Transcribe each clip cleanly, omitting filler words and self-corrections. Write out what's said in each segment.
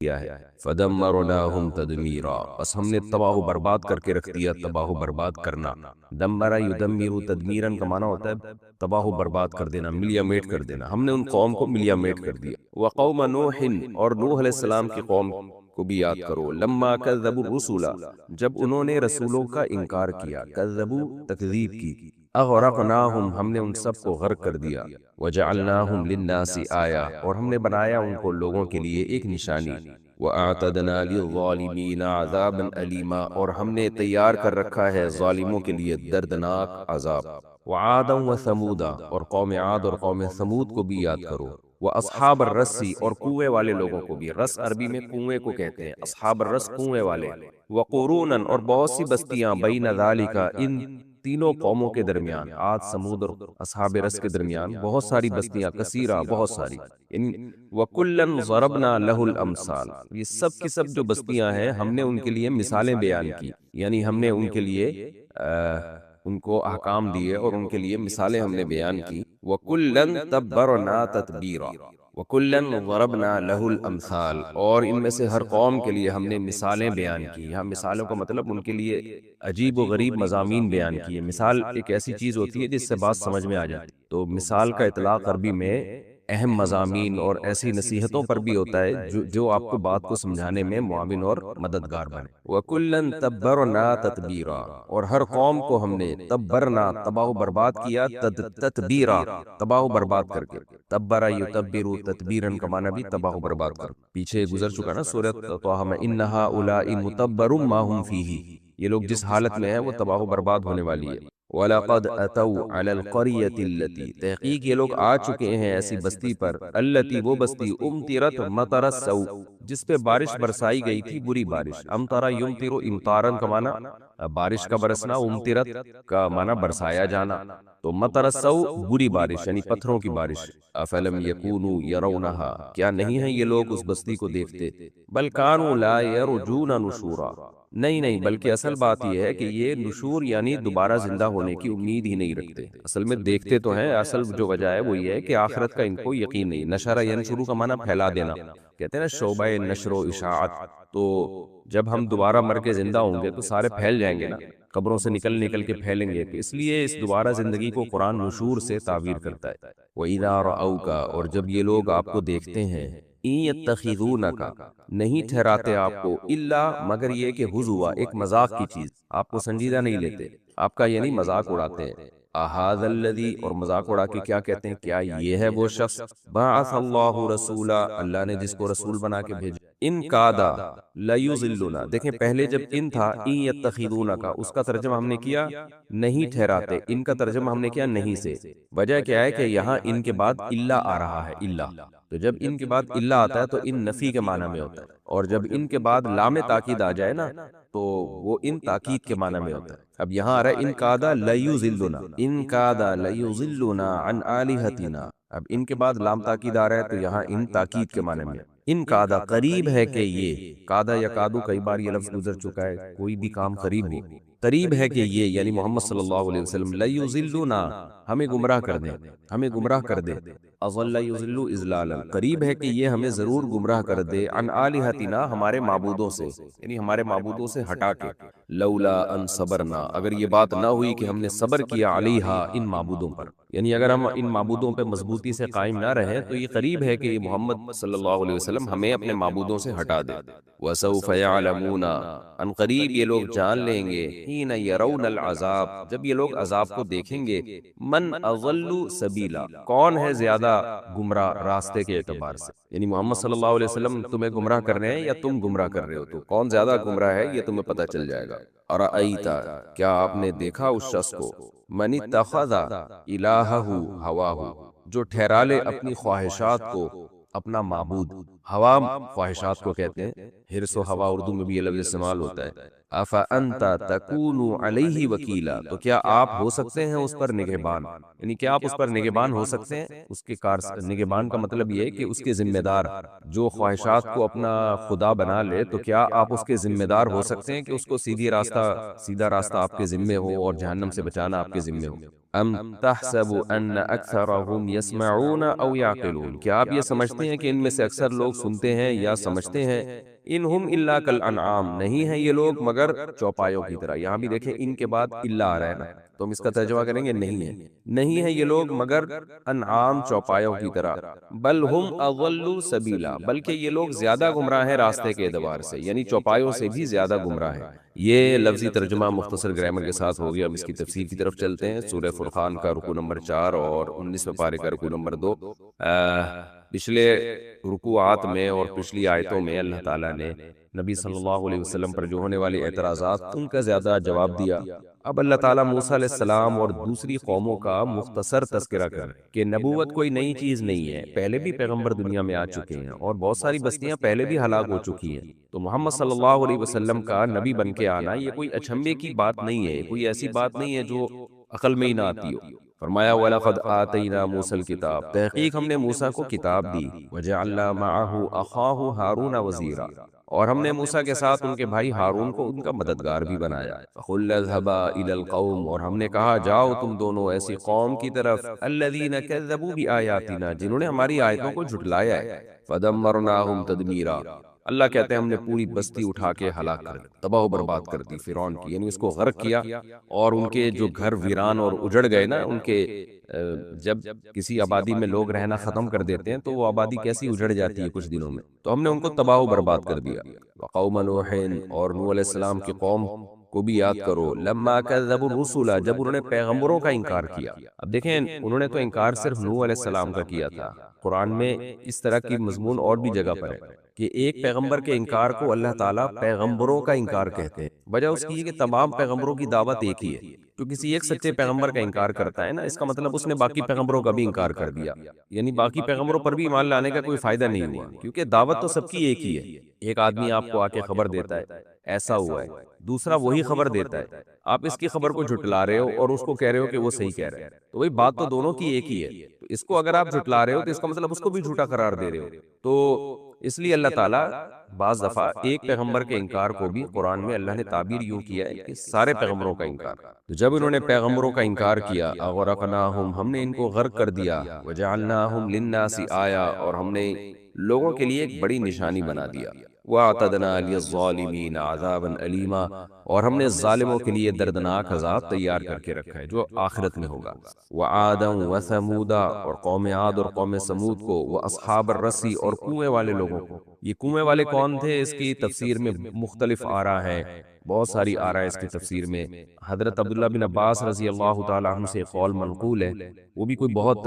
کیا ہے فدمرناہم تدمیرا، بس ہم نے تباہ و برباد کر کے رکھ دیا، تباہ و برباد کرنا۔ دمرا یدمر تدمیرا کا معنی ہوتا ہے تباہ و برباد کر دینا، ملیا میٹ کر دینا۔ ہم نے ان قوم کو ملیا میٹ کر دیا۔ وقوم نوح، اور نوح علیہ السلام کی قوم کو بھی یاد کرو، لما کذبوا الرسل، جب انہوں نے رسولوں کا انکار کیا، کذبوا تکذیب کی، اغرقناہم، ہم نے ان سب کو غرق کر دیا، وجعلناہم للناس آیہ، اور ہم نے بنایا ان کو لوگوں کے لیے ایک نشانی، وَأَعْتَدْنَا لِلظَّالِمِينَ عَذَابًا أَلِيمًا، اور ہم نے تیار کر رکھا ہے ظالموں کے لیے دردناک عذاب۔ وَعَادًا وَثَمُودًا، اور قوم عاد اور قوم ثمود کو بھی یاد کرو۔ وَأَصْحَابَ الرَّسِّ، اور کنویں والے لوگوں کو بھی، رس عربی میں کنویں کو کہتے ہیں، اصحاب الرس کنویں والے۔ وَقُرُونًا، اور بہت سی بستیاں، بین ذالک، ان تینوں قوموں کے درمیان، عاد سمود اور اصحاب رس کے درمیان بہت ساری بستیاں، کثیرہ، بہت ساری۔ وَكُلًّا ضَرَبْنَا لَهُ الْأَمْثَالَ، یہ سب کی سب جو بستیاں ہیں ہم نے ان کے لیے مثالیں بیان کی، یعنی ہم نے ان کے لیے ان کو احکام دیے اور ان کے لیے مثالیں ہم نے بیان کی۔ وَكُلًّا تَبَّرْنَا تَتْبِيرًا، وَكُلًّا ضَرَبْنَا لَهُ الْأَمْثَالَ، اور ان میں سے ہر قوم کے لیے ہم نے مثالیں بیان کی۔ یہاں مثالوں کا مطلب ان کے لیے عجیب و غریب مضامین بیان کیے۔ مثال ایک ایسی چیز ہوتی ہے جس سے بات سمجھ میں آ جاتی، تو مثال کا اطلاق عربی میں اہم مضامین اور ایسی نصیحتوں پر بھی ہوتا ہے جو آپ کو بات کو سمجھانے میں معاون اور مددگار بنے۔ وَكُلًّا تَبَّرْنَا تَتْبِيرًا، اور ہر قوم کو ہم نے تبرنا، تباہ و برباد کیا، تتبیرا، تباہ و برباد کر کے۔ تبرا یتبر تتبیرا کا معنی بھی تباہ و برباد کر، پیچھے گزر چکا نا سورۃ طٰہٰ میں، اِنَّ هَٰؤُلَاءِ مُتَبَّرٌ مَّا هُمْ فِيهِ، یہ لوگ جس حالت میں ہیں وہ تباہ و برباد ہونے والی ہے۔ وَلَقَدْ أَتَوْا عَلَى الْقَرْيَةِ الَّتِي، تحقیق یہ لوگ آ چکے ہیں ایسی بستی پر، الَّتِی، وہ بستی، اُمْطِرَتْ مَطَرَ السَّوْءِ، جس پہ بارش برسائی گئی تھی بری بارش۔ امطرا یمطر امطارا کا معنی بارش کا برسنا، امطرت کا معنی برسایا جانا، تو مطر السوء بری بارش یعنی پتھروں کی بارش۔ افلم یکونوا یرونہا، کیا نہیں ہیں یہ لوگ اس بستی کو دیکھتے؟ بل کانوا لا یرجون نشورا، نہیں بلکہ اصل بات یہ ہے کہ یہ نشور یعنی دوبارہ زندہ ہونے کی امید ہی نہیں رکھتے۔ اصل میں دیکھتے تو ہیں، اصل جو وجہ ہے وہ یہ ہے کہ آخرت کا ان کو یقین نہیں۔ نشر ینشر کا معنی پھیلا دینا، کہتے ہیں نا شعبہ نشر و اشاعت، تو جب ہم دوبارہ مر کے زندہ ہوں گے تو سارے پھیل جائیں گے نا، قبروں سے نکل کے پھیلیں گے، تو اس لیے اس دوبارہ زندگی کو قرآن نشور سے تعبیر کرتا ہے۔ وَإِذَا رَأَوْكَ، اور جب یہ لوگ آپ کو دیکھتے ہیں، إِن يَتَّخِذُونَكَ، نہیں ٹھہراتے آپ کو، الا مگر یہ کہ ہزوا، ایک مذاق کی چیز، آپ کو سنجیدہ نہیں لیتے، آپ کا یعنی مذاق اڑاتے ہیں۔ اَهَذَا الَّذِي، اور مذاق اڑا کے کیا کہتے ہیں، کیا یہ ہے وہ شخص، بَعَثَ اللَّهُ رَسُولًا، اللہ نے جس کو رسول بنا کے بھیجا، ان کادا لیضلنا، دیکھیں پہلے جب ان تھا ان یتخذون کا، اس کا ترجمہ ہم نے کیا نہیں ٹھہراتے، ان کا ترجمہ ہم نے کیا نہیں سے۔ وجہ کیا ہے کہ یہاں ان کے بعد الا آ رہا ہے، الا، تو جب ان کے بعد الا آتا ہے تو ان نفی کے معنی میں ہوتا ہے، اور جب ان کے بعد لام تاکید آ جائے نا تو وہ ان تاکید کے معنی میں ہوتا ہے۔ اب یہاں آ رہا ہے ان کادا لیضلنا، ان کادا لیضلنا عن آلہتنا، اب ان کے بعد لام تاکید آ رہا ہے تو یہاں ان تاکید کے معنی میں۔ ان کادا، قریب ہے کہ یہ، کادا یا کادو کئی بار یہ لفظ گزر چکا ہے، کوئی بھی کام قریب ہو، قریب ہے کہ یہ یعنی محمد صلی اللہ علیہ وسلم، لیضلنا، ہمیں گمراہ کر دیں، ہمیں گمراہ کر دیں، اضل یضل اضلالا، قریب ہے کہ یہ ہمیں ضرور گمراہ کر دے، عن آلہتنا، ہمارے معبودوں سے، یعنی ہمارے معبودوں سے ہٹا کے، لولا ان صبرنا، اگر یہ بات نہ ہوئی کہ ہم نے صبر کیا، علیہا، ان معبودوں پر، یعنی اگر ہم ان معبودوں پہ مضبوطی سے قائم نہ رہیں تو یہ قریب ہے کہ یہ محمد صلی اللہ علیہ وسلم ہمیں اپنے معبودوں سے ہٹا دے۔ وَسَوْفَ يَعْلَمُونَ، ان قریب یہ لوگ جان لیں گے، حِينَ يَرَوْنَ الْعَذَابَ، جب یہ لوگ عذاب کو دیکھیں گے، من اضل سبیلا، کون ہے زیادہ گمراہ راستے کے اعتبار سے، یعنی محمد صلی اللہ علیہ وسلم تمہیں گمراہ کر رہے ہیں یا تم گمراہ کر رہے ہو، تو کون زیادہ گمراہ ہے یہ تمہیں پتہ چل جائے گا۔ اَرَأَيْتَ، کیا آپ نے دیکھا اس شخص کو، من اتخذ الہہ ہواہ، جو ٹھہرا لے اپنی خواہشات کو اپنا معبود، ہوا خواہشات کو کہتے ہیں، حرص و ہوا اردو میں بھی یہ لفظ استعمال ہوتا ہے۔ افانت تکون علیہ وکیلا، تو کیا آپ ہو سکتے ہیں اس پر نگہبان، یعنی کیا آپ اس پر نگہبان ہو سکتے ہیں، اس کے نگہبان کا مطلب یہ ہے کہ اس کے ذمہ دار، جو خواہشات کو اپنا خدا بنا لے تو کیا آپ اس کے ذمہ دار ہو سکتے ہیں کہ اس کو سیدھا راستہ آپ کے ذمے ہو اور جہنم سے بچانا آپ کے ذمے ہو۔ ام تحسب ان اکثرهم یسمعون او یعقلون، کیا آپ یہ سمجھتے ہیں کہ ان میں سے اکثر لوگ سنتے ہیں یا سمجھتے ہیں؟ انہم الا کالانعام، نہیں ہیں یہ لوگ مگر چوپایوں کی طرح۔ یہاں بھی دیکھیں ان کے بعد الا آ رہا ہے نا، تو ہم اس کا ترجمہ کریں گے نہیں ہے، نہیں ہے یہ لوگ مگر انعام چوپایوں کی طرح، بل ہم اضل سبیلا، بلکہ یہ لوگ زیادہ گمراہ ہیں راستے کے اعتبار سے، یعنی چوپایوں سے بھی زیادہ گمراہ ہیں۔ یہ لفظی ترجمہ مختصر گرامر کے ساتھ ہو گیا۔ اب اس کی تفسیر کی طرف چلتے ہیں۔ سورہ فرقان کا رکوع نمبر 4 اور 19 پارے کا رکوع نمبر 2۔ پچھلے رکوعات میں اور پچھلی آیتوں میں اللہ تعالیٰ نے نبی صلی اللہ علیہ وسلم پر جو ہونے والے اعتراضات ان کا زیادہ جواب دیا۔ اب اللہ تعالیٰ موسیٰ علیہ السلام اور دوسری قوموں کا مختصر تذکرہ کر کہ نبوت کوئی نئی چیز نہیں ہے، پہلے بھی پیغمبر دنیا میں آ چکے ہیں اور بہت ساری بستیاں پہلے بھی ہلاک ہو چکی ہیں، تو محمد صلی اللہ علیہ وسلم کا نبی بن کے آنا یہ کوئی اچھمبے کی بات نہیں ہے، کوئی ایسی بات نہیں ہے جو عقل میں ہی نہ آتی ہو۔ فرمایا وَلَقَدْ آتَيْنَا مُوسَى الْكِتَابَ، تحقیق ہم نے موسیٰ کو کتاب دی، وَجَعَلْنَا مَعَهُ أَخَاهُ هَارُونَ وَزِيرًا، اور ہم نے موسیٰ کے ساتھ ان کے بھائی ہارون کو ان کا مددگار بھی بنایا۔ فَقُلْنَا اذْهَبَا إِلَى الْقَوْمِ، اور ہم نے کہا جاؤ تم دونوں ایسی قوم کی طرف، الَّذِينَ كَذَّبُوا بِآيَاتِنَا، جنہوں نے ہماری آیتوں کو جھٹلایا ہے، فَدَمَّرْنَاهُمْ تَدْمِيرًا، اللہ کہتے ہیں ہم نے پوری بستی اٹھا کے ہلاک کر دی، تباہ و برباد کر دی فرعون کی، یعنی اس کو غرق کیا، اور ان کے جو گھر ویران اور اجڑ گئے نا، ان کے جب کسی آبادی میں لوگ رہنا ختم کر دیتے ہیں تو وہ آبادی کیسی اجڑ جاتی ہے کچھ دنوں میں، تو ہم نے ان کو تباہ و برباد کر دیا۔ وقوم نوح، اور نوح علیہ السلام کی قوم کو بھی یاد کرو، لما کذبوا الرسل، جب انہوں نے پیغمبروں کا انکار کیا۔ اب دیکھیں انہوں نے تو انکار صرف نوح علیہ السلام کا کیا تھا، قرآن میں اس طرح کی مضمون اور بھی جگہ پر ہے کہ ایک پیغمبر کے انکار کو اللہ تعالیٰ پیغمبروں کا انکار کہتے ہیں۔ وجہ اس کی ہے کہ تمام پیغمبروں کی دعوت ایک ہی ہے، تو کسی ایک سچے پیغمبر کا انکار کرتا ہے نا، اس کا مطلب اس نے باقی پیغمبروں کا بھی انکار کر دیا، یعنی باقی پیغمبروں پر بھی ایمان لانے کا کوئی فائدہ نہیں ہوا، کیونکہ دعوت تو سب کی ایک ہی ہے۔ ایک آدمی آپ کو آ کے خبر دیتا ہے ایسا ہوا ہے، دوسرا وہی خبر دیتا ہے، آپ اس کی خبر کو جھٹلا رہے ہو اور اس کو کہہ رہے ہو کہ وہ صحیح کہہ رہا ہے، تو وہی بات تو دونوں کی ایک ہی ہے، تو اس کو اگر آپ جھٹلا رہے ہو تو اس کا مطلب اس کو بھی جھوٹا قرار دے رہے ہو، تو اس لیے اللہ تعالیٰ بعض دفعہ ایک پیغمبر کے انکار کو بھی قرآن میں اللہ نے تعبیر یوں کیا ہے کہ سارے پیغمبروں کا انکار، تو جب انہوں نے پیغمبروں کا انکار کیا، اغرقناہم، ہم نے ان کو غرق کر دیا، وجعلناہم للناس آیا، اور ہم نے لوگوں کے لیے ایک بڑی نشانی بنا دیا، وَأَعْتَدْنَا لِلظَّالِمِينَ عَذَابًا أَلِيمًا، اور ہم نے ظالموں کے لیے دردناک عذاب تیار کر کے رکھا ہے جو آخرت میں ہوگا۔ وَعَادًا وَثَمُودًا، اور قوم عاد اور قوم سمود کو، وَأَصْحَابَ الرَّسِّ، اور کنویں والے لوگوں کو۔ یہ کنویں والے کون تھے؟ اس کی تفسیر میں مختلف آراء ہے، بہت ساری آراء اس کی تفسیر میں۔ حضرت عبداللہ بن عباس رضی اللہ تعالیٰ عنہ سے قول منقول ہے، وہ بھی کوئی بہت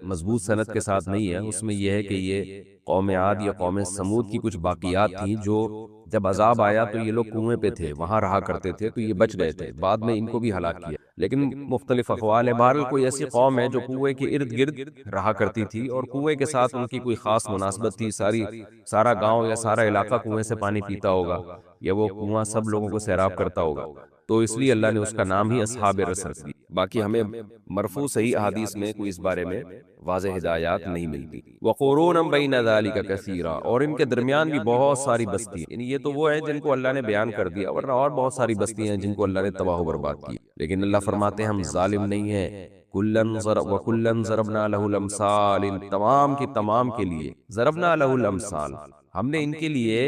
مضبوط سند کے ساتھ نہیں ہے، اس میں یہ ہے کہ یہ قوم عاد یا قوم سمود کی کچھ باقیات تھیں جو جب عذاب آیا تو یہ لوگ کنویں پہ تھے، وہاں رہا کرتے تھے، تو یہ بچ گئے تھے، بعد میں ان کو بھی ہلاک کیا، لیکن مختلف اقوال ہے۔ بہرحال کوئی ایسی قوم ہے جو کنویں کے ارد گرد رہا کرتی تھی اور کنویں کے ساتھ ان کی کوئی خاص مناسبت تھی، سارا گاؤں یا سارا علاقہ کنویں سے پانی پیتا ہوگا، یا وہ کنواں سب لوگوں کو سیراب کرتا ہوگا، تو اس لیے اللہ نے اس کا نام ہی اصحاب رس رکھ دیا۔ باقی ہمیں مرفوع صحیح احادیث میں کوئی اس بارے میں واضح ہدایات نہیں ملتی۔ وقرونا بین ذالک کثیرا، اور ان کے درمیان بھی بہت ساری بستیاں، یعنی یہ تو وہ ہیں جن کو اللہ نے بیان کر دیا، ورنہ اور بہت ساری بستیاں ہیں جن کو اللہ نے تباہ و برباد کیا، لیکن اللہ فرماتے ہیں ہم ظالم نہیں ہیں۔ وَكُلًّا ضَرَبْنَا لَهُ الْأَمْثَالِ، ان تمام کی تمام کے لیے ضربنا لَهُ الْأَمْثَالِ، ہم نے ان کے لیے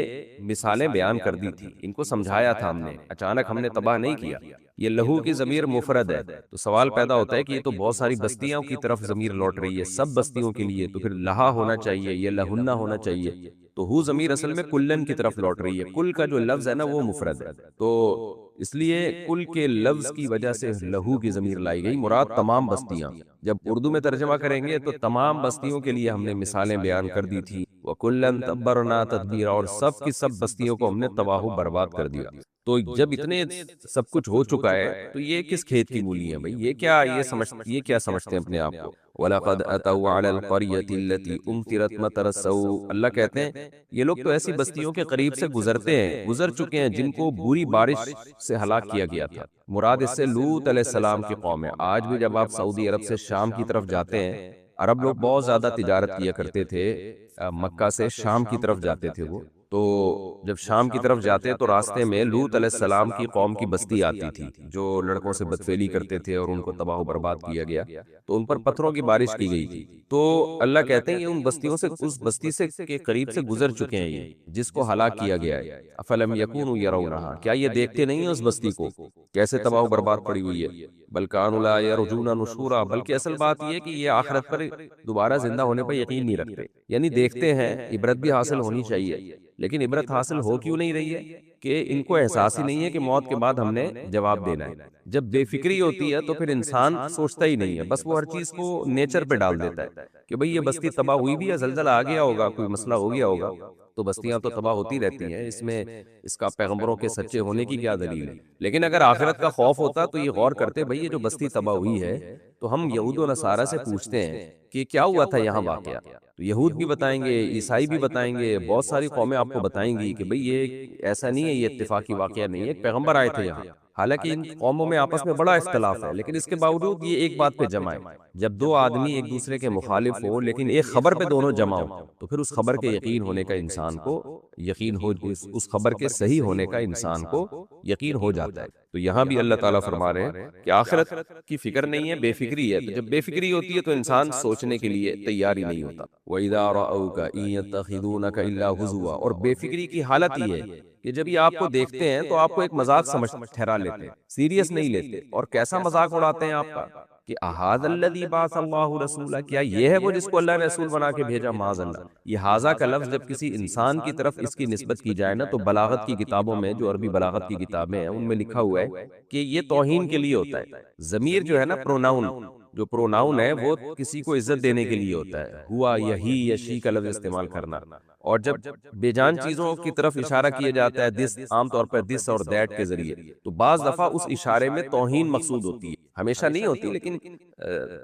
مثالیں بیان کر دی تھی، ان کو سمجھایا تھا ہم نے، اچانک ہم نے تباہ نہیں کیا۔ یہ لہو کی ضمیر مفرد ہے، تو سوال پیدا ہوتا ہے کہ یہ تو بہت ساری بستیوں کی طرف ضمیر لوٹ رہی ہے، سب بستیوں کے لیے، تو پھر لہا ہونا چاہیے، یہ لہنہ ہونا چاہیے، تو ہو ضمیر اصل میں کلن کی طرف لوٹ رہی ہے، کل کا جو لفظ ہے نا وہ مفرد ہے، تو اس لیے کل کے لفظ کی وجہ سے لہو کی ضمیر لائی گئی، مراد تمام بستیاں۔ جب اردو میں ترجمہ کریں گے تو تمام بستیوں کے لیے ہم نے مثالیں بیان کر دی تھی، وَكُلًّا تَبَّرْنَا تَتْبِيرًا، اور سب کی سب بستیوں کو ہم نے تباہ و برباد کر دیا۔ تو جب اتنے سب کچھ ہو چکا ہے تو یہ کس کھیت کی مولی ہے بھائی، یہ کیا سمجھتے ہیں اپنے آپ کو۔ وَلَقَدْ أَتَوْا عَلَى الْقَرْيَةِ الَّتِي أُمْطِرَتْ مَطَرَ السَّوْءِ، اللہ کہتے ہیں یہ لوگ تو ایسی بستیوں کے قریب سے گزر چکے ہیں جن کو بری بارش سے ہلاک کیا گیا تھا، مراد اس سے لوط علیہ السلام کی قوم ہے۔ آج بھی جب آپ سعودی عرب سے شام کی طرف جاتے ہیں، عرب لوگ بہت زیادہ تجارت کیا کرتے تھے، مکہ سے شام کی طرف جاتے تھے وہ، تو جب شام کی طرف جاتے تو راستے میں لوط علیہ السلام کی قوم کی بستی آتی تھی جو لڑکوں سے بدفعلی کرتے تھے اور ان کو تباہ و برباد کیا گیا، تو ان پر پتھروں کی بارش کی گئی تھی۔ تو اللہ کہتے ہیں یہ ان بستیوں سے، اس بستی سے کے قریب سے گزر چکے ہیں یہ جس کو ہلاک کیا گیا ہے۔ افلم یکونوا یرونہا، کیا یہ دیکھتے نہیں ہیں اس بستی کو کیسے تباہ و برباد پڑی ہوئی ہے؟ بل کانوا لا یرجون نشورا، بلکہ اصل بات یہ ہے کہ یہ آخرت پر دوبارہ زندہ ہونے پر یقین نہیں رکھتے، یعنی دیکھتے ہیں، عبرت بھی حاصل ہونی چاہیے، لیکن عبرت حاصل ہو کیوں نہیں رہی ہے؟ کہ ان کو احساس ہی نہیں ہے کہ موت کے بعد ہم نے جواب دینا ہے۔ جب بے فکری ہوتی ہے تو پھر انسان سوچتا ہی نہیں ہے، بس وہ ہر چیز کو نیچر پہ ڈال دیتا ہے کہ بھئی یہ بستی تباہ ہوئی بھی ہے، زلزلہ آ گیا ہوگا، کوئی مسئلہ ہو گیا ہوگا، تو بستیاں تو تباہ ہوتی رہتی ہیں، اس میں اس کا پیغمبروں کے سچے ہونے کی کیا دلیل ہے؟ لیکن اگر آخرت کا خوف ہوتا تو یہ غور کرتے، بھئی یہ جو بستی تباہ ہوئی ہے، تو ہم یہود و نصارہ سے پوچھتے ہیں کہ کیا ہوا تھا یہاں واقعہ، تو یہود بھی بتائیں گے، عیسائی بھی بتائیں گے، بہت ساری قومیں آپ کو بتائیں گی کہ بھئی یہ ایسا نہیں ہے، یہ اتفاقی واقعہ نہیں ہے، ایک پیغمبر آئے تھے یہاں۔ حالانکہ ان قوموں میں آپس میں بڑا اختلاف ہے، لیکن اس کے باوجود یہ ایک بات پہ جمع ہے۔ جب دو آدمی ایک دوسرے کے مخالف ہو لیکن ایک خبر پہ دونوں جمع ہو، تو پھر اس خبر کے یقین ہونے کا انسان کو یقین ہو، اس خبر کے صحیح ہونے کا انسان کو یقین ہو جاتا ہے۔ تو یہاں بھی اللہ تعالیٰ فرما رہے ہیں کہ آخرت کی فکر نہیں ہے، بے فکری ہے۔ تو جب بے فکری ہوتی ہے تو انسان سوچنے کے لیے تیار ہی نہیں ہوتا۔ وَإِذَا رَأَوْكَ إِن يَتَّخِذُونَكَ إِلَّا هُزُوًا، اور بے فکری کی حالت یہ ہے کہ جب یہ آپ کو دیکھتے ہیں تو آپ کو ایک مذاق سمجھ ٹھہرا لیتے ہیں، سیریس نہیں لیتے، اور کیسا مذاق اڑاتے ہیں آپ کا کہ اَهَٰذَا الَّذِي بَعَثَ اللَّهُ رَسُولًا، کیا یہ ہے وہ جس کو اللہ نے رسول بنا کے بھیجا؟ معاذ اللہ۔ یہ ہاذا کا لفظ جب کسی انسان کی طرف اس کی نسبت کی جائے نا، تو بلاغت کی کتابوں میں، جو عربی بلاغت کی کتابیں ہیں ان میں لکھا ہوا ہے کہ یہ توہین کے لیے ہوتا ہے۔ ضمیر جو ہے نا، پروناؤن، جو پروناؤن ہے وہ کسی کو عزت دینے کے لیے ہوتا ہے، ہوا یا ہی یا شی کا لفظ استعمال کرنا، اور جب بے جان چیزوں کی طرف اشارہ کیا جاتا ہے دس، عام طور پر دس اور دیٹ کے ذریعے، تو بعض دفعہ اس اشارے میں توہین مقصود ہوتی ہے، ہمیشہ نہیں ہوتی، لیکن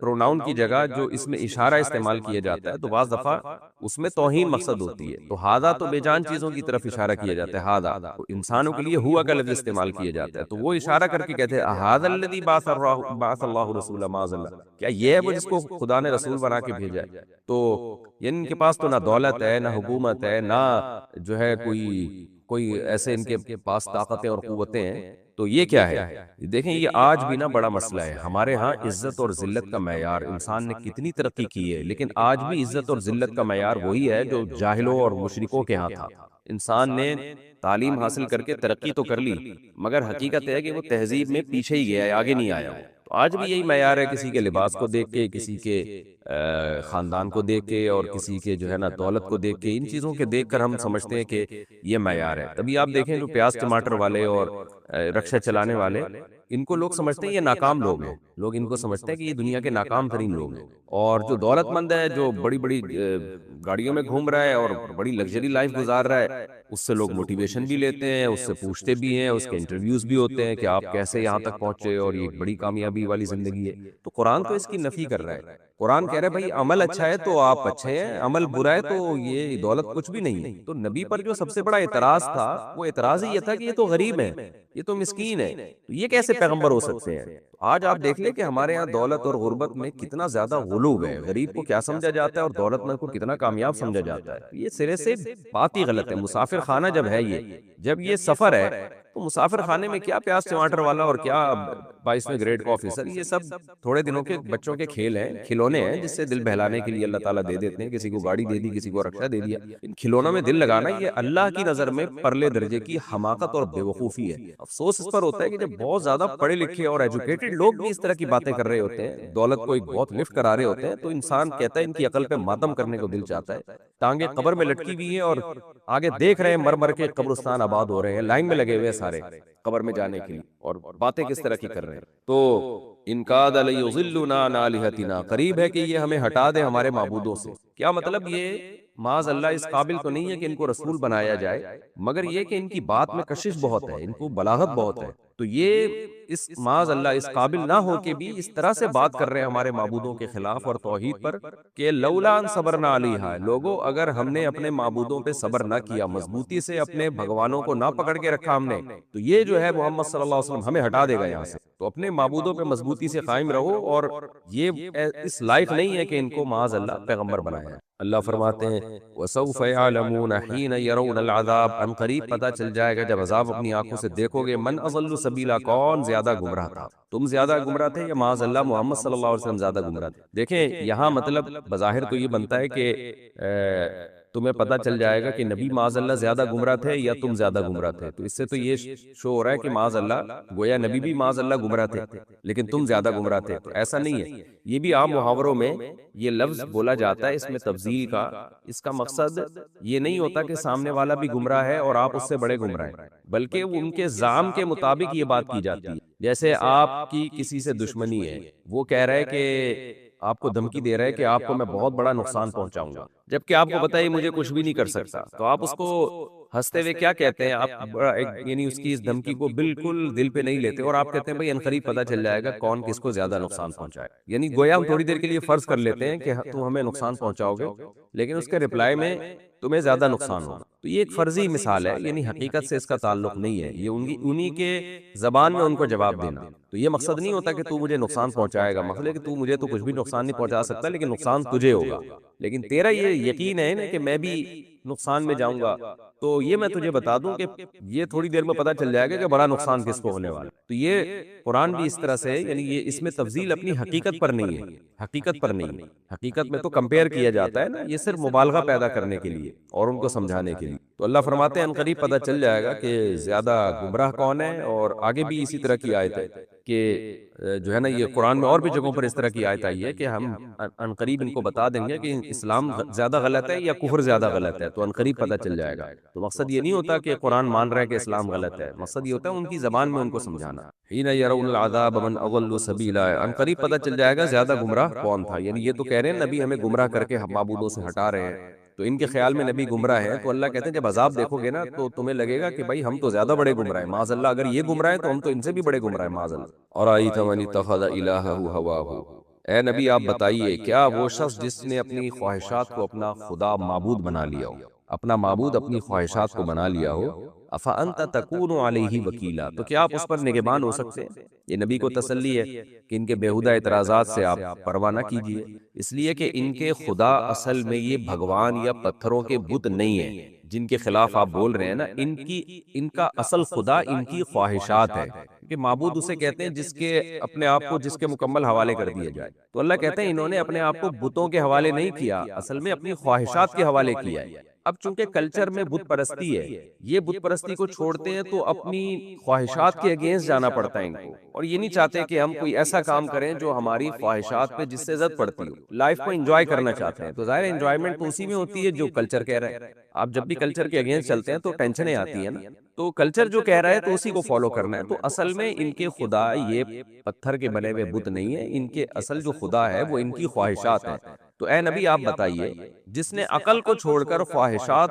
پروناؤن کی جگہ جو اس میں اشارہ استعمال کیا جاتا ہے تو بعض دفعہ اس میں توہین مقصد ہوتی ہے۔ تو ہاذا تو بے جان چیزوں کی طرف اشارہ کیا جاتا ہے، ہاذا تو انسانوں کے لیے ہوا کا لفظ استعمال کیا جاتا ہے، تو وہ اشارہ کر کے کہتے ہیں اَهَٰذَا الَّذِي بَعَثَ اللَّهُ رَسُولًا، معاذ اللہ، کیا یہ ہے وہ جس کو خدا نے رسول بنا کے بھیجا ہے؟ تو یعنی ان کے پاس تو نہ دولت ہے، نہ حکومت ہے، نہ جو ہے کوئی ایسے ان کے پاس طاقتیں اور قوتیں ہیں، تو یہ کیا ہے؟ دیکھیں یہ آج بھی نا بڑا مسئلہ ہے ہمارے ہاں۔ عزت اور ذلت کا معیار، انسان نے کتنی ترقی کی ہے، لیکن آج بھی عزت اور ذلت کا معیار وہی ہے جو جاہلوں اور مشرکوں کے ہاں تھا۔ انسان نے تعلیم حاصل کر کے ترقی تو کر لی، مگر حقیقت ہے کہ وہ تہذیب میں پیچھے ہی گیا ہے، آگے نہیں آیا وہ۔ تو آج بھی یہی معیار ہے، کسی کے لباس کو دیکھ کے، کسی کے خاندان کو دیکھ کے، اور کسی کے جو ہے نا دولت کو دیکھ کے، ان چیزوں کے دیکھ کر ہم سمجھتے ہیں کہ یہ معیار ہے۔ تبھی آپ دیکھیں جو پیاز ٹماٹر والے اور رکشہ چلانے والے، ان کو لوگ سمجھتے ہیں یہ ناکام لوگ ہیں، لوگ ان کو سمجھتے ہیں کہ یہ دنیا کے ناکام ترین لوگ ہیں۔ اور جو دولت مند ہے، جو بڑی بڑی گاڑیوں میں گھوم رہا ہے اور بڑی لگژری لائف گزار رہا ہے، اس سے لوگ موٹیویشن بھی لیتے ہیں، اس سے پوچھتے بھی ہیں، اس کے انٹرویوز بھی ہوتے ہیں کہ آپ کیسے یہاں تک پہنچے، اور یہ بڑی کامیابی والی زندگی ہے۔ تو قرآن تو اس کی نفی کر رہا ہے، قرآن کہہ رہا ہے بھائی عمل اچھا ہے تو آپ اچھے ہیں، عمل برا ہے تو یہ دولت کچھ بھی نہیں ہے۔ تو نبی پر جو سب سے بڑا اعتراض تھا، وہ اعتراض ہی یہ تھا کہ یہ تو غریب ہے، یہ تو مسکین ہے، تو یہ کیسے پیغمبر ہو سکتے ہیں؟ آج آپ دیکھ لیں کہ ہمارے ہاں دولت اور غربت میں کتنا زیادہ غلو ہے، غریب کو کیا سمجھا جاتا ہے اور دولت مند کو کتنا کامیاب سمجھا جاتا ہے۔ یہ سرے سے بات ہی غلط ہے۔ مسافر خانہ جب ہے، یہ جب یہ سفر ہے، تو مسافر خانے میں کیا پیاز ٹماٹر والا اور کیا 22ویں گریڈ کا آفیسر، یہ سب تھوڑے دنوں کے بچوں کے کھیل ہیں، کھلونے ہیں، جس سے دل بہلانے کے لیے اللہ تعالیٰ دے دیتے ہیں، کسی کو گاڑی دے دی، کسی کو رکشہ دے دیا۔ ان کھلونوں میں دل لگانا یہ اللہ کی نظر میں پرلے درجے کی حماقت اور بے وقوفی ہے۔ افسوس اس پر ہوتا ہے کہ جب بہت زیادہ پڑھے لکھے اور ایجوکیٹڈ لوگ بھی اس طرح کی باتیں کر رہے ہوتے ہیں، دولت کو ایک بہت لفٹ کرا رہے ہوتے ہیں، تو انسان کہتا ہے ان کی عقل پہ ماتم کرنے کو دل چاہتا ہے۔ ٹانگیں قبر میں لٹکی ہوئی ہیں اور آگے دیکھ رہے ہیں مر مر کے قبرستان آباد ہو رہے ہیں، لائن میں لگے ہوئے ہیں سارے قبر میں جانے کے لیے، اور باتیں کس طرح کی کر رہے ہیں۔ تو ان کاد لیضلنا عن آلہتنا، قریب ہے کہ یہ ہمیں ہٹا دے ہمارے معبودوں سے۔ کیا مطلب؟ یہ معاذ اللہ اس قابل تو نہیں ہے کہ ان کو رسول بنایا جائے، مگر یہ کہ ان کی بات میں کشش بہت ہے، ان کو بلاغت بہت ہے۔ تو یہ اس معاذ اللہ اس قابل نہ ہو کے بھی اس طرح سے بات کر رہے ہیں ہمارے معبودوں کے خلاف اور توحید پر کہ لولا ان صبرنا علیہا، لوگوں اگر ہم نے اپنے معبودوں پہ صبر نہ کیا، مضبوطی سے اپنے بھگوانوں کو نہ پکڑ کے رکھا ہم نے، تو یہ جو ہے محمد صلی اللہ علیہ وسلم ہمیں ہٹا دے گا یہاں سے۔ تو اپنے معبودوں پہ مضبوطی سے قائم رہو، اور یہ اس لائق نہیں ہے کہ ان کو معاذ اللہ پیغمبر بنایا ہے۔ اللہ فرماتے ہیں وَسَوْفَ يَعْلَمُونَ حِينَ يَرَوْنَ الْعَذَابَ، ان قریب پتہ چل جائے گا جب عذاب اپنی آنکھوں سے دیکھو گے، من اضل سبیلا، کون زیادہ گمراہ تھا، تم زیادہ گمراہ تھے یا معاذ اللہ محمد صلی اللہ علیہ وسلم زیادہ گمراہ تھے۔ دیکھیں یہاں مطلب بظاہر تو یہ بنتا ہے کہ تمہیں پتہ چل جائے گا کہ نبی معاذ اللہ زیادہ گمراہ تھے یا تم زیادہ گمراہ تھے، تو اس سے تو یہ شو ہو رہا ہے کہ معاذ اللہ گویا نبی بھی معاذ اللہ گمراہ تھے لیکن تم زیادہ گمراہ تھے۔ تو ایسا نہیں ہے، یہ بھی عام محاوروں میں یہ لفظ بولا جاتا ہے اس میں تفضیل کا، اس کا مقصد یہ نہیں ہوتا کہ سامنے والا بھی گمراہ ہے اور آپ اس سے بڑے گمراہ ہیں، بلکہ ان کے زعم کے مطابق یہ بات کی جاتی ہے۔ جیسے آپ کی کسی سے دشمنی ہے، وہ کہہ رہے کہ آپ کو دھمکی دے رہا ہے کہ آپ کو میں بہت بڑا نقصان پہنچاؤں گا، جبکہ آپ کو پتہ ہے مجھے کچھ بھی نہیں کر سکتا، تو آپ اس کو ہنستے ہوئے کیا کہتے ہیں، آپ یعنی اس کی اس دھمکی کو بالکل دل پہ نہیں لیتے، اور آپ کہتے ہیں بھئی عنقریب پتہ چل جائے گا کون کس کو زیادہ نقصان پہنچائے، یعنی گویا ہم تھوڑی دیر کے لیے فرض کر لیتے ہیں کہ تم ہمیں نقصان پہنچاؤ گے، لیکن اس کے رپلائی میں تمہیں زیادہ نقصان ہوگا۔ تو یہ ایک فرضی مثال ہے، یعنی حقیقت سے اس کا تعلق نہیں ہے، یہ انہی کے زبان میں ان کو جواب دینا۔ تو یہ مقصد نہیں ہوتا کہ تو مجھے نقصان پہنچائے گا، مقصد ہے کہ تو مجھے تو کچھ بھی نقصان نہیں پہنچا سکتا، لیکن نقصان تجھے ہوگا، لیکن تیرا یہ یقین ہے نا کہ میں بھی نقصان میں جاؤں گا، تو یہ میں تجھے بتا دوں کہ یہ تھوڑی دیر میں پتہ چل جائے گا کہ بڑا نقصان کس کو ہونے والا۔ تو یہ قرآن بھی اس طرح سے ہے، یعنی یہ اس میں تفضیل اپنی حقیقت پر نہیں ہے، حقیقت پر نہیں ہے، حقیقت میں تو کمپیئر کیا جاتا ہے نا، یہ صرف مبالغہ پیدا کرنے کے لیے اور ان کو سمجھانے کے لیے۔ تو اللہ فرماتے ہیں عنقریب پتہ چل جائے گا کہ زیادہ گمراہ کون ہے، اور آگے بھی اسی طرح کی آیت ہے کہ جو ہے نا یہ قرآن میں اور بھی جگہوں پر اس طرح کی آیت آئی ہے کہ ہم عنقریب ان کو بتا دیں گے کہ اسلام زیادہ غلط ہے یا کفر زیادہ غلط ہے، تو عنقریب پتہ چل جائے گا۔ تو مقصد یہ نہیں ہوتا کہ قرآن مان رہا ہے کہ اسلام غلط ہے، مقصد یہ ہوتا ہے ان کی زبان میں ان کو سمجھانا۔ حین یرون العذاب من اضل سبیلا، عنقریب پتہ چل جائے گا زیادہ گمراہ کون تھا، یعنی یہ تو کہہ رہے ہیں نبی ہمیں گمراہ کر کے معبودوں سے ہٹا رہے ہیں، تو ان کے خیال میں نبی گمراہ ہے، تو اللہ کہتے ہیں جب عذاب دیکھو گے نا تو تمہیں لگے گا کہ بھائی ہم تو زیادہ بڑے گمراہ ہیں، معاذ اللہ اگر یہ گمراہ ہیں تو ہم تو ان سے بھی بڑے گمراہ ہیں معاذ اللہ۔ ارائیت من اتخذ الہہ ہواہ، اے نبی آپ بتائیے کیا وہ شخص جس نے اپنی خواہشات کو اپنا خدا معبود بنا لیا ہو، اپنا معبود اپنی خواہشات کو بنا لیا ہو، افانت تکون علیہ وکیلا، تو کیا آپ اس پر نگہبان ہو سکتے ہیں؟ یہ نبی کو تسلی ہے کہ ان کے بیہودہ اعتراضات سے آپ پرواہ نہ کیجیے، اس لیے کہ ان کے خدا اصل میں یہ بھگوان یا پتھروں کے بت نہیں ہیں جن کے خلاف آپ بول رہے ہیں نا، ان کا اصل خدا ان کی خواہشات ہے، کہ معبود اسے کہتے ہیں جس کے اپنے آپ کو جس کے مکمل حوالے کر دیا جائے۔ تو اللہ کہتے ہیں انہوں نے اپنے آپ کو بتوں کے حوالے نہیں کیا، اصل میں اپنی خواہشات کے حوالے کیا ہے۔ اب چونکہ کلچر میں بت پرستی ہے، یہ بت پرستی کو چھوڑتے ہیں تو اپنی خواہشات کے اگینسٹ جانا پڑتا ہے ان کو، اور یہ نہیں چاہتے کہ ہم کوئی ایسا کام کریں جو ہماری خواہشات پہ جس سے زد پڑتی ہو، لائف کو انجوائے کرنا چاہتے ہیں، تو ظاہر انجوائمنٹ تو اسی میں ہوتی ہے جو کلچر کہہ رہا ہے۔ آپ جب بھی کلچر کے اگینسٹ چلتے ہیں تو ٹینشنیں آتی ہیں نا، تو کلچر جو کہہ رہا ہے تو اسی کو فالو کرنا ہے۔ تو اصل میں ان کے خدا یہ پتھر کے بنے ہوئے بت نہیں ہے، ان کے اصل جو خدا ہے وہ ان کی خواہشات ہیں۔ تو اے نبی آپ بتائیے جس نے عقل کو چھوڑ کر خواہشات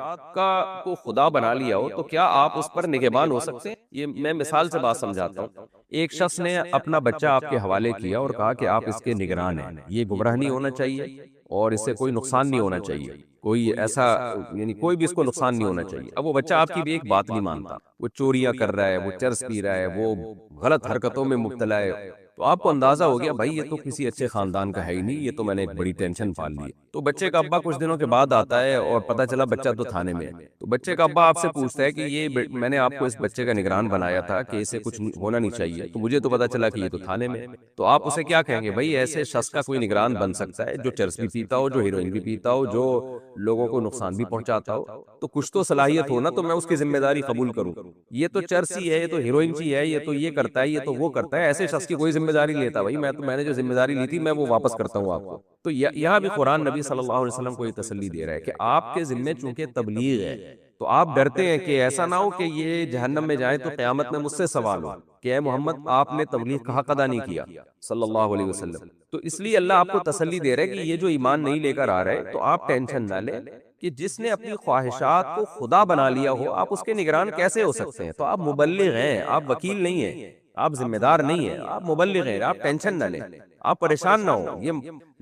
کو خدا بنا لیا ہو تو کیا آپ اس پر نگہبان ہو سکتے ہیں؟ یہ میں مثال سے بات سمجھاتا ہوں۔ ایک شخص نے اپنا بچہ آپ کے حوالے کیا اور کہا کہ آپ اس کے نگران ہیں، یہ گمراہ نہیں ہونا چاہیے اور اس سے کوئی نقصان نہیں ہونا چاہیے، کوئی ایسا یعنی کوئی بھی اس کو نقصان نہیں ہونا چاہیے۔ اب وہ بچہ آپ کی بھی ایک بات نہیں مانتا، وہ چوریاں کر رہا ہے، وہ چرس پی رہا ہے، وہ غلط حرکتوں میں مبتلا ہے، تو آپ کو اندازہ ہو گیا بھائی یہ تو کسی اچھے خاندان کا ہے ہی نہیں، یہ تو میں نے ایک بڑی ٹینشن پال لی ہے۔ تو بچے کا ابا کچھ دنوں کے بعد آتا ہے اور پتہ چلا بچہ تو تھانے میں ہے، تو بچے کا ابا آپ سے پوچھتا ہے کہ یہ میں نے آپ کو اس بچے کا نگران بنایا تھا کہ اسے کچھ ہونا نہیں چاہیے، تو مجھے تو پتہ چلا کہ یہ تو تھانے میں ہے۔ تو آپ اسے کیا کہیں گے؟ بھائی ایسے شخص کا کوئی نگران بن سکتا ہے جو چرس بھی پیتا ہو، جو ہیروئن بھی پیتا ہو، جو لوگوں کو نقصان بھی پہنچاتا ہو، تو کچھ تو صلاحیت ہو نا تو میں اس کی ذمہ داری قبول کروں۔ یہ تو چرسی ہے، یہ تو ہیروئن چی ہے، یہ تو یہ کرتا ہے، یہ تو وہ کرتا ہے، ایسے شخص کی کوئی ذمہ داری لیتا بھائی میں نے جو ذمہ داری لی تھی میں وہ واپس کرتا ہوں آپ کو۔ تو یہاں بھی قرآن نبی صلی اللہ علیہ وسلم کو یہ تسلی دے رہا ہے کہ آپ کے ذمے چونکہ تبلیغ ہے تو آپ ڈرتے ہیں کہ ایسا نہ ہو کہ یہ جہنم میں جائیں تو قیامت میں مجھ سے سوال ہو کہ اے محمد آپ نے تبلیغ کا حق ادا نہیں کیا صلی اللہ علیہ وسلم۔ تو اس لیے اللہ آپ کو تسلی دے رہا ہے کہ یہ جو ایمان نہیں لے کر آ رہے تو آپ ٹینشن نہ لیں کہ جس نے اپنی خواہشات کو خدا بنا لیا ہو آپ اس کے نگران کیسے ہو سکتے ہیں؟ تو آپ مبلغ ہیں، آپ وکیل نہیں ہیں۔ آپ ذمہ دار نہیں ہیں، آپ مبلغ ہیں، آپ ٹینشن نہ لیں، آپ پریشان نہ ہو۔ یہ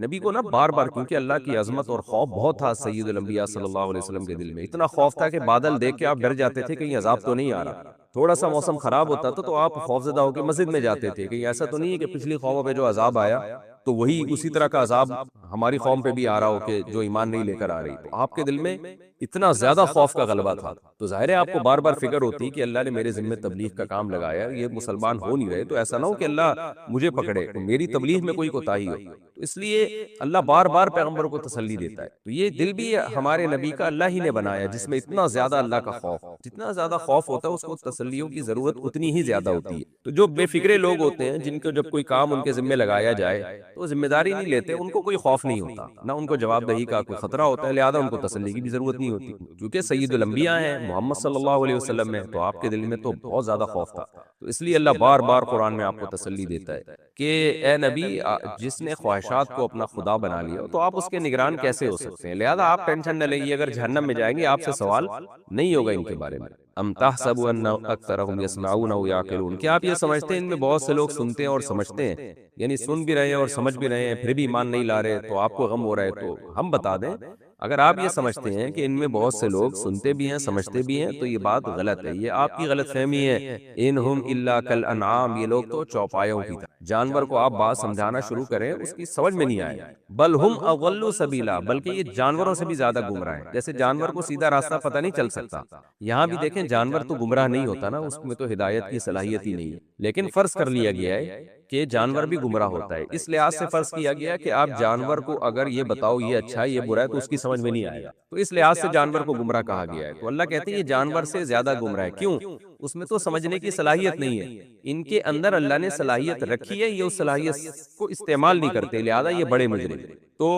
نبی کو نا بار بار، کیونکہ اللہ کی عظمت اور خوف بہت تھا سید الانبیاء صلی اللہ علیہ وسلم کے دل میں، اتنا خوف تھا کہ بادل دیکھ کے آپ ڈر جاتے تھے کہیں عذاب تو نہیں آ رہا۔ تھوڑا سا موسم خراب ہوتا تھا تو آپ خوفزدہ ہو کے مسجد میں جاتے تھے، کہیں ایسا تو نہیں ہے کہ پچھلی قوموں پہ جو عذاب آیا تو وہی اسی طرح کا عذاب ہماری قوم پہ بھی آ رہا ہو کہ جو ایمان نہیں لے کر آ رہی۔ تو آپ کے دل میں اتنا زیادہ خوف کا غلبہ تھا، تو ظاہر ہے آپ کو بار بار فکر ہوتی کہ اللہ نے میرے ذمہ تبلیغ کا کام لگایا، یہ مسلمان ہو نہیں رہے، تو ایسا نہ ہو کہ اللہ مجھے پکڑے، تو میری تبلیغ میں کوئی کوتاہی ہو۔ تو اس لیے اللہ بار بار پیغمبروں کو تسلی دیتا ہے۔ تو یہ دل بھی ہمارے نبی کا اللہ ہی نے بنایا، جس میں اتنا زیادہ اللہ کا خوف، جتنا زیادہ خوف ہوتا ہے اس کو تسلیوں کی ضرورت اتنی ہی زیادہ ہوتی ہے۔ تو جو بے فکرے لوگ ہوتے ہیں، جن کو جب کوئی کام ان کے ذمہ لگایا جائے تو ذمہ داری نہیں لیتے، ان کو کوئی خوف نہیں ہوتا، نہ ان کو جواب دہی کا کوئی خطرہ ہوتا ہے، لہذا ان کو تسلی کی بھی ضرورت نہیں ہوتی، کیونکہ سید الانبیاء ہیں، محمد صلی اللہ علیہ وسلم میں، تو آپ کے دل میں تو بہت زیادہ خوف تھا۔ تو اس لیے اللہ بار بار قرآن میں آپ کو تسلی دیتا ہے کہ اے نبی، جس نے خواہشات کو اپنا خدا بنا لیا تو آپ اس کے نگران کیسے ہو سکتے ہیں، لہذا آپ ٹینشن نہ لیں، اگر جہنم میں جائیں گے آپ سے سوال نہیں ہوگا ان کے بارے میں۔ ام تحسب ان اکثرهم يسمعون او يعقلون، کیا آپ یہ سمجھتے ہیں ان میں بہت سے لوگ سنتے ہیں اور سمجھتے ہیں، یعنی سن بھی رہے ہیں اور سمجھ بھی رہے ہیں، پھر بھی ایمان نہیں لا رہے، تو آپ کو غم ہو رہا ہے؟ تو ہم بتا دیں، اگر آپ یہ سمجھتے ہیں کہ ان میں بہت سے لوگ سنتے بھی ہیں سمجھتے بھی ہیں تو یہ بات غلط ہے، یہ آپ کی غلط فہمی ہے۔ انہم الا کالانعام، یہ لوگ تو چوپایوں کی طرح، جانور کو آپ بات سمجھانا شروع کریں اس کی سمجھ میں نہیں آئے، بل ہم اضل سبیلا، بلکہ یہ جانوروں سے بھی زیادہ گمراہ ہیں۔ جیسے جانور کو سیدھا راستہ پتہ نہیں چل سکتا، یہاں بھی دیکھیں جانور تو گمراہ نہیں ہوتا نا، اس میں تو ہدایت کی صلاحیت ہی نہیں ہے، لیکن فرض کر لیا گیا ہے کہ جانور بھی گمراہ ہوتا ہے، اس لحاظ سے فرض کیا گیا کہ آپ جانور کو اگر یہ بتاؤ یہ اچھا ہے یہ برا ہے تو اس کی سمجھ میں نہیں آئے گا، تو اس لحاظ سے جانور کو گمراہ کہا گیا ہے۔ تو اللہ کہتے ہیں یہ جانور سے زیادہ گمراہ ہے، کیوں؟ اس میں تو سمجھنے کی صلاحیت نہیں ہے، ان کے اندر اللہ نے صلاحیت رکھی ہے، یہ اس صلاحیت کو استعمال نہیں کرتے، لہذا یہ بڑے مجرم۔ تو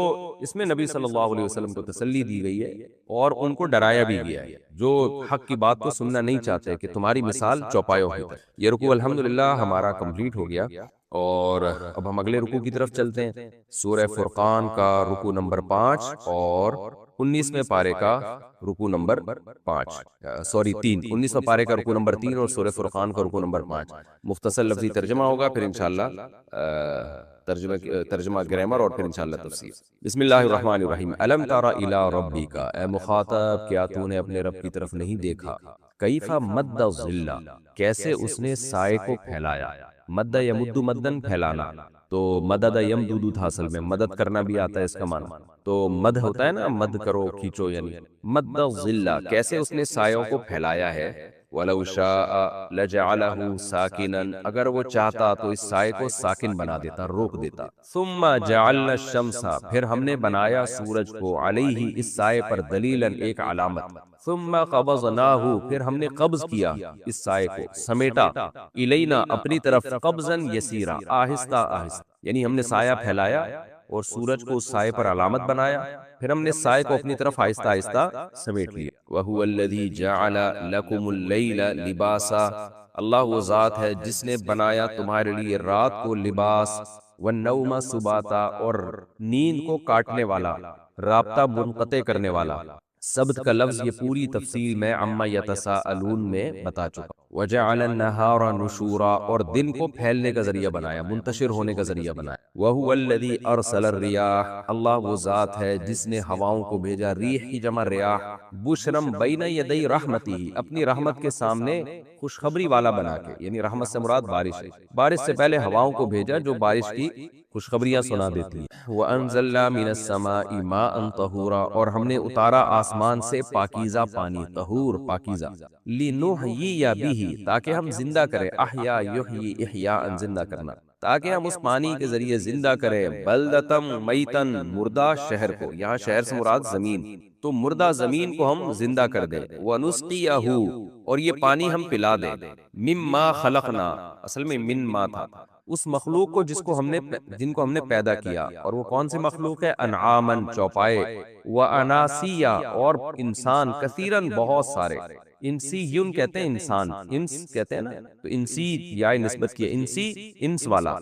اس میں نبی صلی اللہ علیہ وسلم کو تسلی دی گئی ہے اور ان کو ڈرایا بھی گیا ہے جو حق کی بات کو سننا نہیں چاہتے کہ تمہاری مثال چوپایوں کی طرح۔ یہ رکوع الحمدللہ ہمارا کمپلیٹ ہو گیا، اور اب ہم اگلے رکوع کی طرف چلتے ہیں۔ سورہ فرقان کا رکوع نمبر 5 اور 19ویں پارے کا رکوع نمبر 3، 19ویں پارے کا رکوع نمبر 3 اور سورہ فرقان کا رکوع نمبر 5۔ مختصر لفظی ترجمہ ہوگا، پھر انشاءاللہ ترجمہ گرامر، اور پھر انشاءاللہ تفسیر۔ بسم اللہ الرحمن الرحیم۔ الم تر الی ربک، اے مخاطب کیا تو نے اپنے رب کی طرف نہیں دیکھا، کیف مد الظل، کیسے اس نے سائے کو پھیلایا، مد یمد مدن پھیلانا، تو مدد یمدود تھا، اصل میں مدد کرنا بھی آتا ہے اس کا معنی، تو مد ہوتا ہے نا، مد کرو کھینچو، یعنی مد الظل، کیسے اس نے سایوں کو پھیلایا ہے۔ وَلَوْ شَاءَ لَجَعَلَهُ سَاكِنًا، اگر وہ چاہتا تو اس سائے کو ساکن بنا دیتا، روک دیتا۔ ثُمَّ جَعَلْنَا الشَّمْسَ، پھر ہم نے بنایا سورج کو، علیہ اس سائے پر، دلیلاً ایک علامت۔ ثُمَّ قَبَضْنَاهُ، پھر ہم نے قبض کیا اس سائے کو، سمیٹا، الینا اپنی طرف، قبضاً یسیرا، آہستہ آہستہ، یعنی ہم نے سایہ پھیلایا اور سورج کو اس سائے پر علامت بنایا، پھر ہم نے سائے کو اپنی طرف آہستہ آہستہ سمیٹ لیا۔ وَهُوَ الَّذِي جَعَلَ لَكُمُ اللَّيْلَ لِبَاسًا، اللہ وہ ذات ہے جس نے بنایا تمہارے لیے رات کو لباس، وَالنَّوْمَ سُبَاتًا، اور نیند کو کاٹنے والا، رابطہ منقطع کرنے والا۔ سبت کا لفظ یہ پوری تفصیل میں عما یتساءلون میں بتا چکا۔ وَجَعَلَ النَّهَارَ نُشُورًا، اور دن کو پھیلنے کا ذریعہ بنایا، منتشر ہونے کا ذریعہ بنایا۔ وَهُوَ الَّذِي أَرْسَلَ الرِّيَاحَ، اللہ وہ ذات ہے جس نے ہواؤں کو بھیجا، ریح کی جمع ریاح، بشرم بین یدی رحمتہ، اپنی رحمت کے سامنے خوشخبری والا بنا کے، یعنی رحمت سے مراد بارش ہے، بارش سے پہلے ہواؤں کو بھیجا جو بارش کی خوشخبریاں سنا دیتی ہیں۔ وَأَنزَلْنَا مِنَ السَّمَاءِ مَاءً طَهُورًا، اور ہم نے اتارا آسمان سے پاکیزہ پانی، طہور پاکیزہ، لِنُحْيِيَ بِهِ، تاکہ ہم زندہ کریں، احیا یحیی احیاء، زندہ کرنا، تاکہ ہم اس پانی کے ذریعے زندہ کریں، بلدتم میتن، مردہ شہر کو، یہاں شہر سے مراد زمین، تو مردہ زمین کو ہم زندہ کر دیں، وَنُسْقِيَهُ، اور یہ پانی ہم پلا دیں، مما خلقنا، اصل میں من ما تھا، اس مخلوق کو جن کو ہم نے پیدا کیا، اور وہ کون سی مخلوق ہے؟ انعامن، چوپائے، واناسیا، اور انسان، کثیرن، بہت سارے، انسی یون کہتے ہیں انسان، انس کہتے ہیں نا، تو انسی یا نسبت کی انسی، انس والا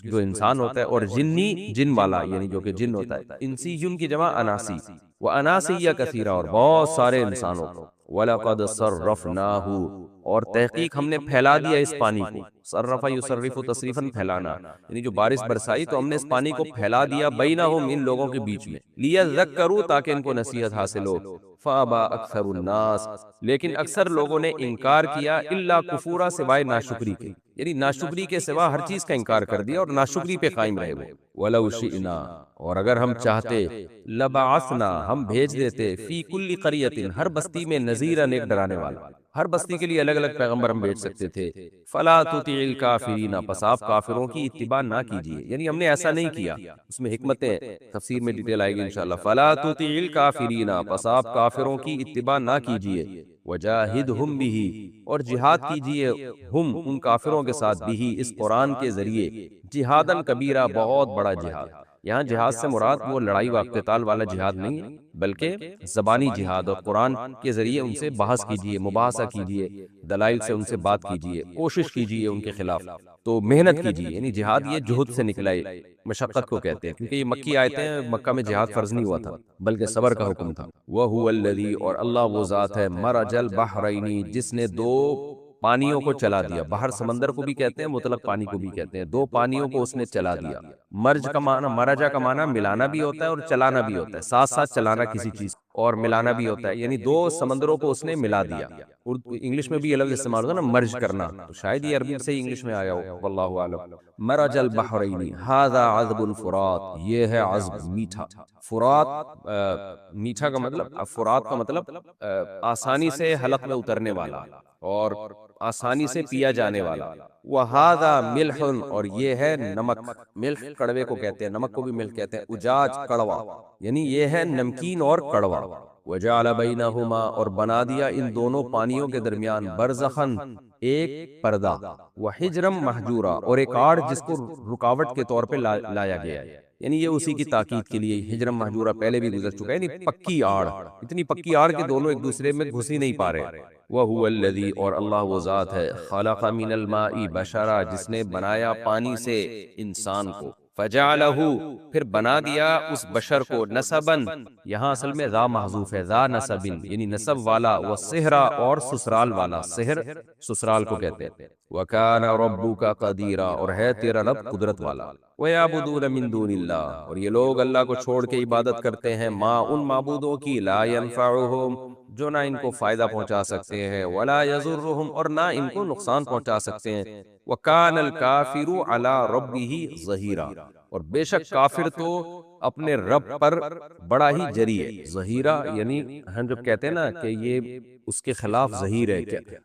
جو انسان ہوتا ہے، اور جنی، جن والا، یعنی جو کہ جن ہوتا ہے، انسی یون کی جمع اناسی، واناسیا کثیرہ، اور بہت سارے انسانوں کو، وَلَقَدْ صَرَّفْنَاهُ اور تحقیق ہم نے پھیلا دیا اس پانی کو، صرف یصرف تصریفاً پھیلانا، یعنی جو بارش برسائی تو ہم نے اس پانی کو پھیلا دیا بینہم ان لوگوں کے بیچ میں، لیذکروا تاکہ ان کو نصیحت حاصل ہو، فابا اکثر الناس لیکن اکثر لوگوں نے انکار کیا، الا کفورا سوائے ناشکری کے، یعنی ناشکری کے سوا ہر چیز کا انکار کر دیا اور ناشکری پہ قائم رہے وہ۔ وَلَوْ شِئْنَا اور اگر ہم چاہتے، لَبَعَثْنَا ہم بھیج دیتے، فی کل قریۃ ہر بستی میں نذیرا ایک ڈرانے والا، ہر بستی کے لیے الگ الگ پیغمبر ہم بھیج سکتے تھے۔ فلا تطیع الکافرین پس آپ کافروں کی اتباع نہ کیجیے، یعنی ہم نے ایسا نہیں کیا، اس میں حکمتیں تفسیر میں ڈیٹیل آئے گی انشاءاللہ۔ فلا تطیع الکافرین پس آپ کافروں کی اتباع نہ کیجیے، وجاہدہم بہ اور جہاد کیجیے ہم ان کافروں کے ساتھ بہ اس قرآن کے ذریعے، جہادن کبیرہ بہت بڑا جہاد۔ یہاں جہاد سے مراد وہ لڑائی و اقتتال والا جہاد نہیں ہے، بلکہ زبانی جہاد، اور قرآن کے ذریعے ان سے بحث کیجیے، مباحثہ کیجیے، دلائل سے ان سے بات کیجیے، کوشش کیجیے ان کے خلاف، تو محنت کیجیے، یعنی جہاد یہ جہد سے نکلا ہے، مشقت کو کہتے ہیں، کیونکہ یہ مکی آیتیں ہیں، مکہ میں جہاد فرض نہیں ہوا تھا بلکہ صبر کا حکم تھا۔ وَهُوَ الَّذِي اور اللہ وہ ذات ہے، مرج البحرین جس نے دو پانیوں کو چلا دیا، بحر سمندر کو بھی کہتے ہیں، مطلق پانی کو بھی کہتے ہیں، دو پانیوں کو اس نے چلا دیا۔ مرج کا معنی، مرجا کا معنی ملانا بھی ہوتا ہے اور چلانا بھی ہوتا ہے، ساتھ ساتھ چلانا کسی چیز اور ملانا بھی ہوتا ہے، یعنی دو سمندروں کو اس نے ملا دیا۔ انگلش میں بھی یہ لفظ استعمال ہوتا ہے نا، مرج کرنا، تو شاید یہ عربی سے ہی انگلش میں آیا ہو، واللہ اعلم۔ مرج البحرین ھذا عذب فرات یہ ہے عذب میٹھا، فرات میٹھا کا مطلب، فرات کا مطلب آسانی سے حلق میں اترنے والا اور آسانی سے پیا جانے والا۔ وَهَذَا مِلْحٌ اور یہ ہے نمک، ملح کڑوے کو کہتے ہیں، نمک کو بھی ملح کہتے ہیں، اجاج کڑوا، یعنی یہ ہے نمکین اور کڑوا۔ وَجَعَلَ بَيْنَهُمَا اور بنا دیا ان دونوں پانیوں کے درمیان، برزخن ایک پردہ، وحجرم محجورا اور ایک آڑ جس کو رکاوٹ کے طور پہ لایا گیا ہے، یعنی یہ اسی کی تاکید کے لیے، ہجرم محجورہ پہلے بھی گزر چکا ہے، یعنی پکی آڑ، اتنی پکی آڑ کہ دونوں ایک دوسرے میں گھس ہی نہیں پا رہے۔ وَهُوَ الَّذِي اور اللہ وہ ذات ہے، خَلَقَ مِنَ الْمَاءِ بَشَرًا جس نے بنایا پانی سے انسان کو، فَجَعَلَهُ پھر بنا دیا اس بشر کو، نَسَبًا یہاں اصل میں ذا محذوف ہے، ذا نسب یعنی نسب والا، وَصِہْرًا اور سسرال والا، صہر سسرال کو کہتے ہیں۔ وَكَانَ رَبُّكَ قَدِيرًا اور ہے تیرا رب قدرت والا۔ وَيَعْبُدُونَ مِن دُونِ اللَّهِ اور یہ لوگ اللہ کو چھوڑ کے عبادت کرتے ہیں، ما ان معبودوں کی، لا ينفعهم جو نہ ان کو فائدہ پہنچا سکتے ہیں، ولا يضرهم اور نہ ان کو نقصان پہنچا سکتے ہیں۔ وَكَانَ الْكَافِرُ عَلَى رَبِّهِ ظَهِيرًا اور بے شک کافر تو اپنے رب پر بڑا ہی جری ہے۔ ظہیرہ یعنی ہم جب کہتے ہیں نا کہ یہ اس کے خلاف ظہیر ہے،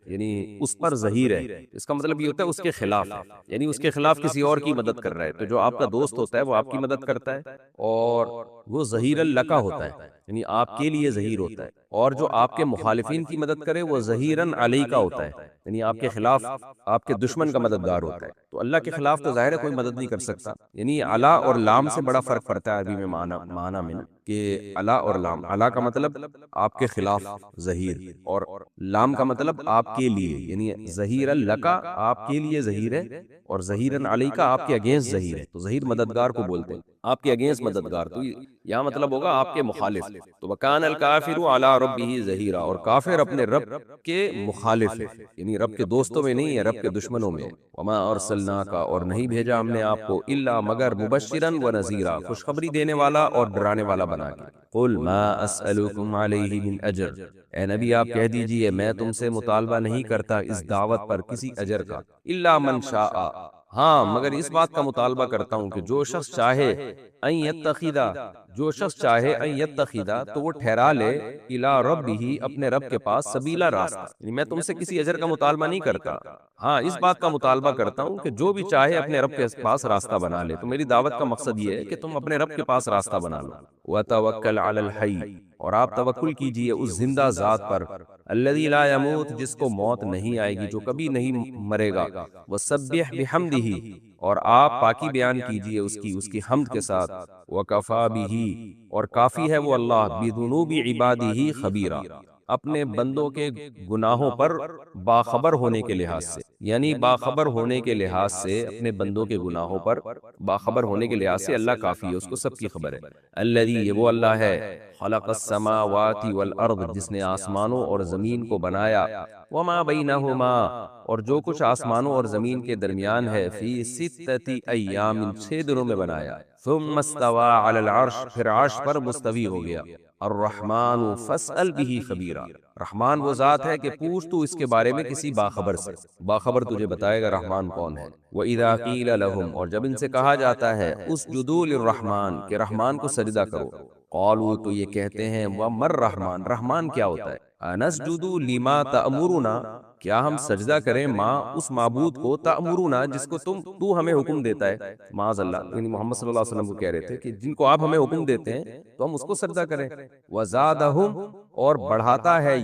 یعنی اس پر ظہیر ہے، اس کا مطلب یہ ہوتا ہے اس کے خلاف ہے، یعنی اس کے خلاف کسی اور کی مدد کر رہا ہے۔ تو جو آپ کا دوست ہوتا ہے وہ آپ کی مدد کرتا ہے، اور وہ ظہیر لکا ہوتا ہے، یعنی آپ کے لیے ظہیر ہوتا ہے، اور جو آپ کے مخالفین کی مدد کرے وہ ظہیراً علیکا ہوتا ہے، یعنی آپ کے خلاف آپ کے دشمن کا مددگار ہوتا ہے۔ تو اللہ کے خلاف تو ظاہر ہے کوئی مدد نہیں کر سکتا، یعنی علا اور لام سے بڑا فرق پڑتا ہے عربی میں معنی میں، کہ علا اور لام، علا کا مطلب آپ کے خلاف ظہیر، اور لام کا مطلب آپ کے لیے، یعنی ظہیر لکا آپ کے لیے ظہیر ہے، اور ظہیراً علیکا آپ کے اگینسٹ ظہیر ہے، تو ظہیر مددگار کو بولتے ہیں، آپ کے اگینسٹ مددگار، تو یہاں مطلب ہوگا آپ کے مخالف۔ تو وَكَانَ الْكَافِرُ عَلَى رَبِّهِ ظَهِيرًا اور کافر اپنے رب کے مخالف ہے، یعنی رب کے دوستوں میں نہیں ہے، رب کے دشمنوں میں۔ وَمَا أَرْسَلْنَاكَ اور نہیں بھیجا ہم نے آپ کو، إِلَّا مگر مُبَشِّرًا وَنَذِيرًا خوشخبری دینے والا اور ڈرانے والا بنا کے۔ قُلْ مَا أَسْأَلُكُمْ عَلَيْهِ مِنْ أَجْرٍ اے نبی آپ کہہ دیجئے میں تم سے مطالبہ نہیں کرتا اس دعوت پر کسی اجر کا، إِلَّا مَنْ شَاءَ ہاں مگر اس بات کا مطالبہ کرتا ہوں کہ جو شخص چاہے، ان یتخذا جو شخص چاہے، ان یتخذا تو وہ ٹھہرا لے، الی ربہ اپنے رب کے پاس، سبیلا راستہ، یعنی میں تم سے کسی اجر کا مطالبہ نہیں کرتا، ہاں اس بات کا مطالبہ کرتا ہوں کہ جو بھی چاہے اپنے رب کے پاس راستہ بنا لے، تو میری دعوت کا مقصد یہ ہے کہ تم اپنے رب کے پاس راستہ بنا لو۔ وتوکل علی الحی اور آپ توکل کیجئے اس زندہ ذات پر، الذی لا یموت جس کو موت نہیں آئے گی، جو کبھی نہیں مرے گا، وسبح بحمدہ اور آپ پاکی بیان کیجئے اس کی حمد کے ساتھ، وکفا بہ اور کافی ہے وہ اللہ، بذنوب عبادہ خبیرا اپنے بندوں کے گناہوں پر باخبر ہونے کے لحاظ سے، یعنی باخبر ہونے کے لحاظ سے اپنے بندوں کے گناہوں پر باخبر ہونے کے لحاظ سے اللہ کافی ہے، اس کو سب کی خبر ہے۔ الذی یہ وہ اللہ ہے، خلق السماوات والارض، جس نے آسمانوں اور زمین کو بنایا، وما بینہما، اور جو کچھ آسمانوں اور زمین کے درمیان ہے، فی ستۃ ایام، 6 دنوں میں بنایا، ثم استوى علی العرش، پھر عرش پر مستوی ہو گیا، الرحمن فاسأل به خبیرا، رحمان وہ ذات ہے کہ پوچھ تو اس کے بارے میں کسی باخبر سے، باخبر تجھے بتائے گا رحمان کون ہے۔ وَإِذَا قِيلَ لَهُمْ، اور جب ان سے کہا جاتا ہے اسجدوا للرحمن، کہ رحمان کو سجدہ کرو، قالوا، تو یہ کہتے ہیں وَمَا الرحمن، رحمان کیا ہوتا ہے، أَنَسْجُدُ لِمَا تَأْمُرُنَا، کیا ہم سجدہ کریں ماں اس معبود کو، تأمرنا، جس کو تو ہمیں حکم دیتا ہے، معاذ اللہ، یعنی محمد صلی اللہ علیہ وسلم کو کہہ رہے تھے کہ جن کو آپ ہمیں حکم دیتے ہیں تو ہم اس کو سجدہ کریں۔ وَزَادَهُمْ، اور بڑھاتا ہے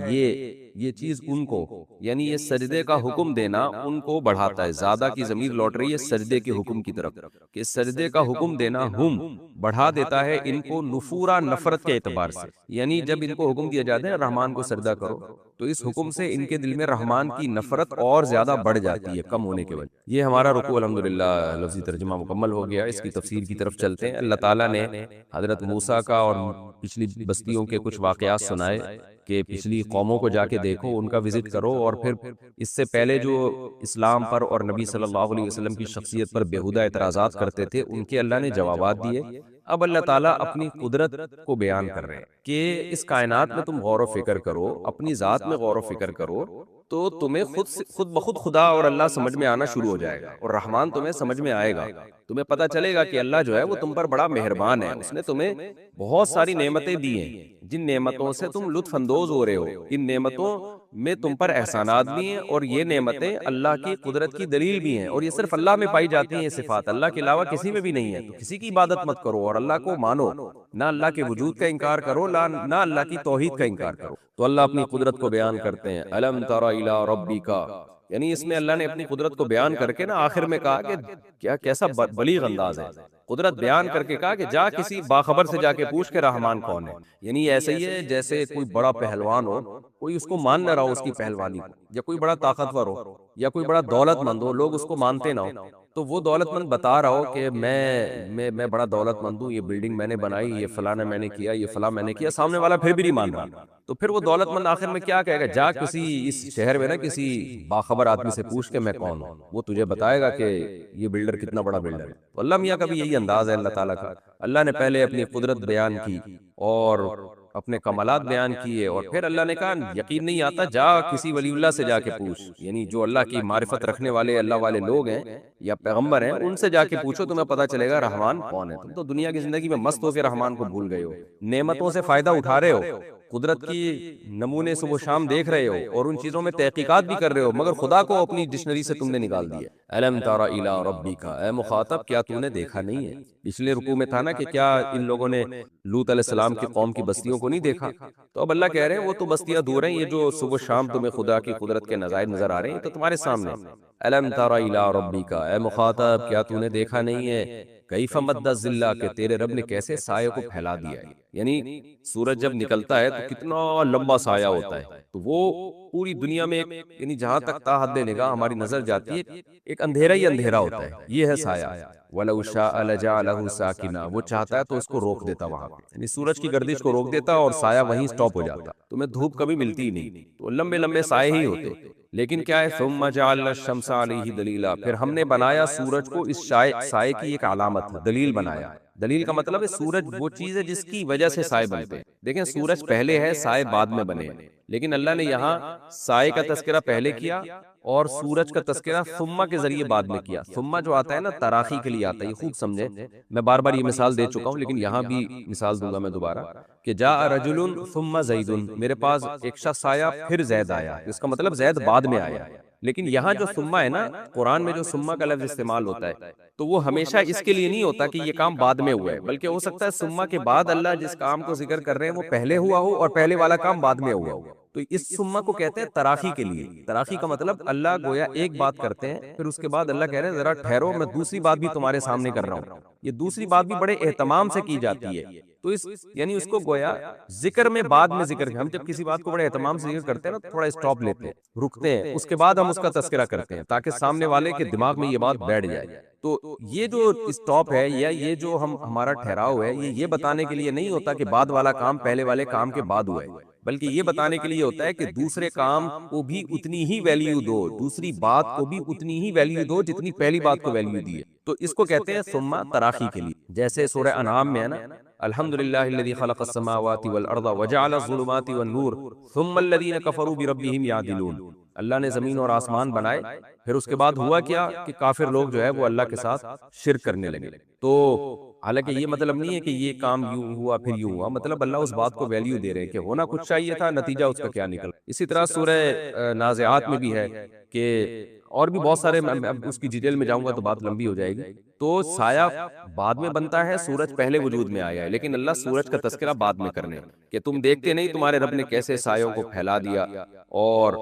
یہ چیز ان کو، یعنی یہ سجدے کا حکم دینا ان کو بڑھاتا ہے، زیادہ کی ضمیر لوٹ رہی ہے سجدے کے حکم کی طرف، کہ سجدے کا حکم دینا ہم بڑھا دیتا ہے ان کو، نفورا، نفرت کے اعتبار سے، یعنی جب ان کو حکم دیا جاتا ہے رحمان کو سجدہ کرو تو اس حکم سے ان کے دل میں رحمان کی نفرت اور زیادہ بڑھ جاتی ہے کم ہونے کے وجہ۔ یہ ہمارا رکوع الحمدللہ لفظی ترجمہ مکمل ہو گیا، اس کی تفسیر کی طرف چلتے ہیں۔ اللہ تعالیٰ نے حضرت موسیٰ کا اور پچھلی بستیوں کے کچھ واقعات سنائے کہ پچھلی قوموں کو جا کے دیکھو، ان کا وزٹ کرو، اور پھر اس سے پہلے جو اسلام پر اور نبی صلی اللہ علیہ وسلم کی شخصیت پر بےہودہ اعتراضات کرتے تھے ان کے اللہ نے جوابات دیے۔ اب اللہ تعالیٰ اپنی قدرت کو بیان کر رہے ہیں کہ اس کائنات میں تم غور و فکر کرو، اپنی ذات میں غور و فکر کرو تو تمہیں خود بخود خدا اور اللہ سمجھ میں آنا شروع ہو جائے گا، اور رحمان تمہیں سمجھ میں آئے گا، تمہیں پتہ چلے گا کہ اللہ جو ہے وہ تم پر بڑا مہربان ہے، اس نے تمہیں بہت ساری نعمتیں دی ہیں، جن نعمتوں سے تم لطف اندوز ہو رہے ہو، ان نعمتوں میں تم پر احسانات بھی ہیں، اور یہ نعمتیں اللہ کی قدرت کی دلیل بھی ہیں، اور یہ صرف اللہ میں پائی جاتی ہیں، یہ صفات اللہ کے علاوہ کسی میں بھی نہیں ہے۔ تو کسی کی عبادت مت کرو اور اللہ کو مانو، نہ اللہ کے وجود کا انکار کرو، نہ اللہ کی توحید کا انکار کرو۔ تو اللہ اپنی قدرت کو بیان کرتے ہیں، الم تر الی ربک، یعنی اس میں اللہ نے اپنی قدرت کو بیان کر کے نا آخر میں کہا کہ کیسا بلیغ انداز ہے، قدرت بیان کر کے کہا کہ جا کسی باخبر سے جا کے پوچھ کے رحمان کون ہے۔ یعنی ایسے ہی ہے جیسے کوئی بڑا پہلوان ہو، کوئی اس کو مان نہ رہا ہو اس کی پہلوانی کو، یا کوئی بڑا طاقتور ہو یا کوئی بڑا دولت مند ہو، لوگ اس کو مانتے نہ ہو، تو وہ دولت مند بتا رہا ہو کہ میں بڑا دولت مند ہوں، یہ بلڈنگ میں نے بنائی، یہ فلاں میں نے کیا، یہ فلاں میں نے کیا، سامنے والا پھر بھی نہیں مان رہا، تو پھر وہ دولت مند آخر میں کیا کہے گا، جا کسی اس شہر میں نا کسی باخبر آدمی سے پوچھ کے میں کون ہوں، وہ تجھے بتائے گا کہ یہ بلڈر کتنا بڑا بلڈر ہے۔ تو اللہ میاں کا بھی یہی انداز ہے اللہ تعالیٰ کا، اللہ نے پہلے اپنی قدرت بیان کی اور اپنے کمالات بیان کیے، اور پھر اللہ نے کہا یقین نہیں آتا جا کسی ولی اللہ سے جا کے پوچھ، یعنی جو اللہ کی معرفت رکھنے والے اللہ والے لوگ ہیں یا پیغمبر ہیں، ان سے جا کے پوچھو، تمہیں پتہ چلے گا رحمان کون ہے۔ تم تو دنیا کی زندگی میں مست ہو کے رحمان کو بھول گئے ہو، نعمتوں سے فائدہ اٹھا رہے ہو، قدرت کی نمونے صبح و شام دیکھ رہے ہو، اور ان چیزوں میں تحقیقات بھی کر رہے ہو، مگر خدا کو اپنی ڈکشنری سے تم نے نکال دیا۔ الم تر الی ربک، اے مخاطب کیا تو نے دیکھا نہیں ہے؟ پچھلے رکوع میں تھا نا کہ کیا ان لوگوں نے لوط علیہ السلام کی قوم کی بستیوں کو نہیں دیکھا؟ تو اب اللہ کہہ رہے ہیں وہ تو بستیاں دور ہیں، یہ جو صبح و شام تمہیں خدا کی قدرت کے نظائر نظر آ رہے ہیں تو تمہارے سامنے۔ الم تر الی ربک، اے مخاطب کیا تو نے دیکھا نہیں ہے؟ کیف مد الظل، کہ تیرے رب نے کیسے سایہ کو پھیلا دیا ہے، یعنی سورج جب نکلتا ہے تو کتنا لمبا سایہ ہوتا ہے، تو وہ پوری دنیا میں یعنی جہاں تک تا حد نگاہ ہماری نظر جاتی ہے ایک اندھیرا ہی اندھیرا ہوتا ہے، یہ ہے سایہ۔ وَلَوْ شَاءَ لَجَعَلَهُ سَاكِنًا، وہ چاہتا ہے تو اس کو روک دیتا وہاں پہ، یعنی سورج کی گردش کو روک دیتا اور سایہ وہیں سٹاپ ہو جاتا، تمہیں دھوپ کبھی ملتی ہی نہیں، تو لمبے لمبے سائے ہی ہوتے۔ لیکن کیا ہے ثُمَّ جَعَلْنَا الشَّمْسَ عَلَيْهِ دَلِيلًا، پھر ہم نے بنایا سورج کو اس سائے کی ایک علامت، دلیل بنایا۔ دلیل کا مطلب ہے سورج وہ چیز ہے جس کی وجہ سے سائے بنتے ہیں۔ دیکھیں سورج پہلے ہے، سائے بعد میں بنے ہیں، لیکن اللہ نے یہاں سائے کا تذکرہ پہلے کیا اور سورج کا تذکرہ ثم کے ذریعے بعد میں کیا۔ ثم جو آتا ہے نا تراخی کے لیے آتا ہے، یہ خوب سمجھیں، میں بار بار یہ مثال دے چکا ہوں لیکن یہاں بھی مثال دوں گا میں دوبارہ، کہ جاء رجل ثم زید، میرے پاس ایک شخص آیا پھر زید آیا، اس کا مطلب زید بعد میں آیا۔ لیکن یہاں جو ثم ہے نا، قرآن میں جو ثم کا لفظ استعمال ہوتا ہے تو وہ ہمیشہ اس کے لیے نہیں ہوتا کہ یہ کام بعد میں ہوا ہے، بلکہ ہو سکتا ہے ثم کے بعد اللہ جس کام کو ذکر کر رہے ہیں وہ پہلے ہوا ہو اور پہلے والا کام بعد میں ہوا ہو، تو اس ثم کو کہتے ہیں تراخی کے لیے۔ تراخی کا مطلب اللہ گویا ایک بات کرتے ہیں پھر اس کے بعد اللہ کہہ رہے ہیں ذرا ٹھہرو میں دوسری بات بھی تمہارے سامنے کر رہا ہوں، یہ دوسری بات بھی بڑے اہتمام سے کی جاتی ہے۔ تو اس یعنی اس کو گویا ذکر میں بعد میں ذکر، ہم جب کسی بات کو بڑے اہتمام سے ذکر کرتے ہیں نا، تھوڑا اسٹاپ لیتے ہیں، رکتے ہیں، اس کے بعد ہم اس کا تذکرہ کرتے ہیں تاکہ سامنے والے کے دماغ میں یہ بات بیٹھ جائے۔ تو یہ جو اسٹاپ ہے یا یہ جو ہمارا ٹھہراؤ ہے، یہ بتانے کے لیے نہیں ہوتا کہ بعد والا کام پہلے والے کام کے بعد ہوا ہے، بلکہ یہ بتانے کے لیے ہوتا ہے کہ دوسرے کام کو بھی اتنی ہی ویلیو دو، دوسری بات کو بھی اتنی ہی ویلیو دو جتنی پہلی بات کو ویلیو دی ہے۔ تو اس کو کہتے ہیں ثم تراخی کے لیے، جیسے سورہ انعام میں ہے نا، الحمدللہ الذی خلق السماوات والارض وجعل الظلمات والنور ثم الذین کفروا بربہم یعدلون۔ اللہ نے زمین اور آسمان بنائے، پھر اس کے بعد ہوا کیا کہ کافر لوگ جو ہے وہ اللہ کے ساتھ شرک کرنے لگے۔ تو حالانکہ یہ مطلب نہیں ہے کہ یہ کام یوں ہوا پھر یوں ہوا، مطلب اللہ اس بات کو ویلیو دے رہے ہیں کہ ہونا کچھ چاہیے تھا، نتیجہ اس کا کیا نکل۔ اسی طرح سورہ نازعات میں بھی ہے کہ، اور بھی بہت سارے، اب اس کی ڈیٹیل میں جاؤں گا تو بات لمبی ہو جائے گی۔ تو سایہ بعد میں بنتا ہے، سورج پہلے وجود میں آیا ہے، لیکن اللہ سورج کا تذکرہ بعد میں کرنے کہ تم دیکھتے نہیں تمہارے رب نے کیسے سایوں کو پھیلا دیا، اور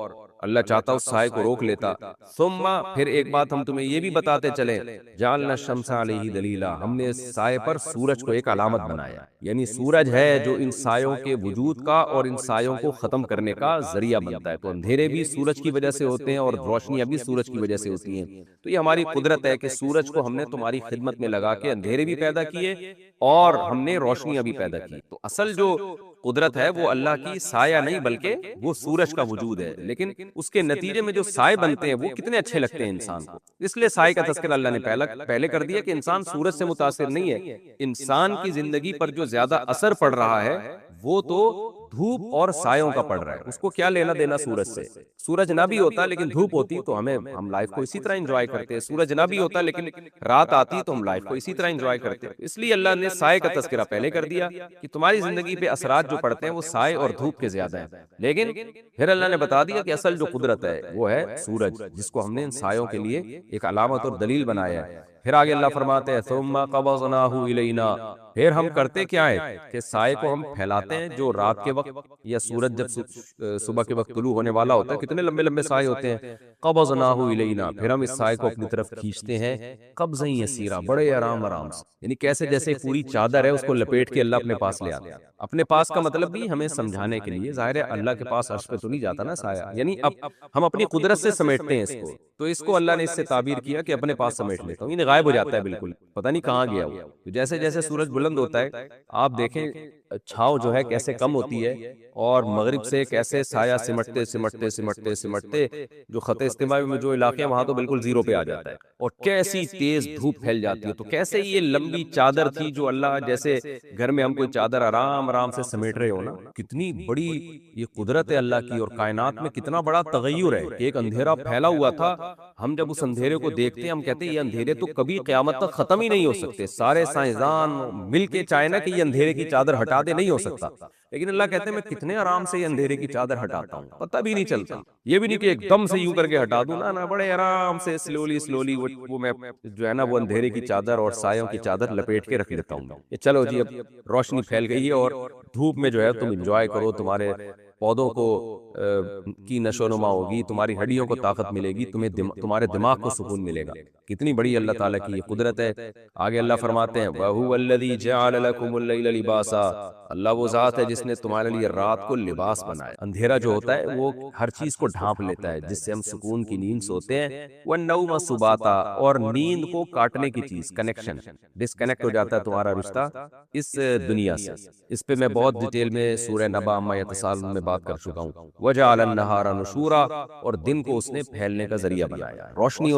اللہ چاہتا اس سائے کو روک لیتا۔ ثم، پھر ایک بات ہم تمہیں یہ بھی بتاتے چلیں، جعلنا الشمس علیہ دلیلا، ہم نے سائے پر سورج کو ایک علامت بنایا، یعنی سورج ہے جو ان سایوں کے وجود کا اور ان سایوں کو ختم کرنے کا ذریعہ بنتا ہے۔ تو اندھیرے بھی سورج کی وجہ سے ہوتے ہیں اور روشنیاں بھی سورج کی وجہ سے ہوتی ہیں۔ تو یہ ہماری قدرت ہے کہ سورج کو ہم نے تمہاری خدمت میں لگا کے اندھیرے بھی پیدا کیے اور ہم نے روشنیاں بھی پیدا کی۔ تو اصل جو قدرت ہے وہ اللہ کی سایہ نہیں بلکہ وہ سورج کا وجود ہے، لیکن اس کے نتیجے میں جو سائے بنتے ہیں وہ کتنے اچھے لگتے ہیں انسان کو، اس لیے سائے کا تذکرہ اللہ نے پہلے کر دیا کہ انسان سورج سے متاثر نہیں ہے۔ انسان کی زندگی پر جو زیادہ اثر پڑ رہا ہے وہ تو دھوپ اور سایوں کا پڑ رہا ہے، اس کو کیا لینا دینا سورج سے؟ سورج نہ بھی ہوتا لیکن دھوپ ہوتی تو ہم لائف کو اسی طرح انجوائے کرتے، سورج نہ بھی ہوتا لیکن رات آتی تو ہم لائف کو اسی طرح انجوائے کرتے۔ اس لیے اللہ نے سائے کا تذکرہ پہلے کر دیا کہ تمہاری زندگی پہ اثرات جو پڑتے ہیں وہ سائے اور دھوپ کے زیادہ ہیں، لیکن پھر اللہ نے بتا دیا کہ اصل جو قدرت ہے وہ ہے سورج، جس کو ہم نے ان سایوں کے لیے ایک علامت اور دلیل بنایا ہے۔ پھر آگے اللہ فرماتے ہیں ثم قبضناہ الینا، پھر ہم کرتے کیا ہے کہ سائے کو ہم پھیلاتے ہیں، جو رات کے وقت یا سورج جب صبح کے وقت طلوع ہونے والا ہوتا ہے کتنے لمبے لمبے سائے ہوتے ہیں، قبضناہ الینا، پھر ہم اس سائے کو اپنی طرف کھینچتے ہیں قبضا یسیرا، بڑے آرام آرام سے، یعنی کیسے جیسے پوری چادر ہے اس کو لپیٹ کے اللہ اپنے پاس لے آتے ہیں۔ اپنے پاس کا مطلب بھی ہمیں سمجھانے کے لیے، ظاہر ہے اللہ کے پاس عرش پہ تو نہیں جاتا نا سایہ، یعنی اب ہم اپنی قدرت سے سمیٹتے ہیں اس کو، تو اس کو اللہ نے اس سے تعبیر کیا کہ اپنے پاس سمیٹ لیتا ہوں، یعنی غائب ہو جاتا ہے بالکل، پتہ نہیں کہاں گیا وہ۔ تو جیسے جیسے سورج بلند ہوتا ہے آپ دیکھیں چھاؤں جو ہے کیسے کم ہوتی ہے، اور مغرب سے کیسے سایہ سمٹتے سمٹتے سمٹتے سمٹتے جو خط استوائی میں جو علاقے ہیں وہاں تو بالکل زیرو پہ آ جاتا ہے، اور کیسی تیز دھوپ پھیل جاتی ہے۔ تو کیسے یہ لمبی چادر تھی جو اللہ، جیسے گھر میں ہم کوئی چادر آرام آرام سے سمیٹ رہے ہو نا، کتنی بڑی یہ قدرت ہے اللہ کی، اور کائنات میں کتنا بڑا تغیر ہے کہ ایک اندھیرا پھیلا ہوا تھا، ہم جب اس اندھیرے کو دیکھتے ہیں ہم کہتے ہیں یہ اندھیرے تو کبھی قیامت تک ختم ہی نہیں ہو سکتے، سارے سائنسدان مل کے چاہے نا کہ یہ اندھیرے کی چادر ہٹا دے نہیں ہو سکتا، لیکن اللہ کہتے ہیں میں کتنے آرام سے یہ اندھیرے کی چادر ہٹاتا ہوں، پتہ بھی نہیں چلتا، یہ بھی نہیں کہ ایک دم سے یوں کر کے ہٹا دوں، نا بڑے آرام سے سلولی وہ میں جو ہے نا وہ اندھیرے کی چادر اور سایوں کی چادر لپیٹ کے رکھ لیتا ہوں۔ یہ چلو جی اب روشنی پھیل گئی ہے اور دھوپ میں جو ہے تم انجوائے کرو، تمہارے پودوں کو کی نشو و نما ہوگی، تمہاری ہڈیوں کو طاقت ملے گی، تمہارے دماغ کو سکون ملے گا۔ کتنی بڑی اللہ تعالیٰ کی یہ قدرت ہے۔ آگے اللہ فرماتے ہیں وَهُوَ الَّذِي جَعَلَ لَكُمُ اللَّيْلَ لِبَاسًا، اللہ وہ ذات ہے جس نے تمہارے لیے رات کو لباس بنایا۔ اندھیرا جو ہوتا ہے وہ ہر چیز کو ڈھانپ لیتا ہے، جس سے ہم سکون کی نیند سوتے ہیں، وَالنَّوْمَ سُبَاتًا، اور نیند کو کاٹنے کی چیز، کنیکشن، ڈسکنیکٹ ہو جاتا ہے تمہارا رشتہ اس دنیا سے۔ اس پہ میں بہت ڈیٹیل میں سورہ نبا عما یتساءلون میں بات کر چکا ہوں۔ وَجَعَلَ النَّهَارَ نُشُورًا، اور دن کو اس نے پھیلنے کا ذریعہ بنایا، روشنی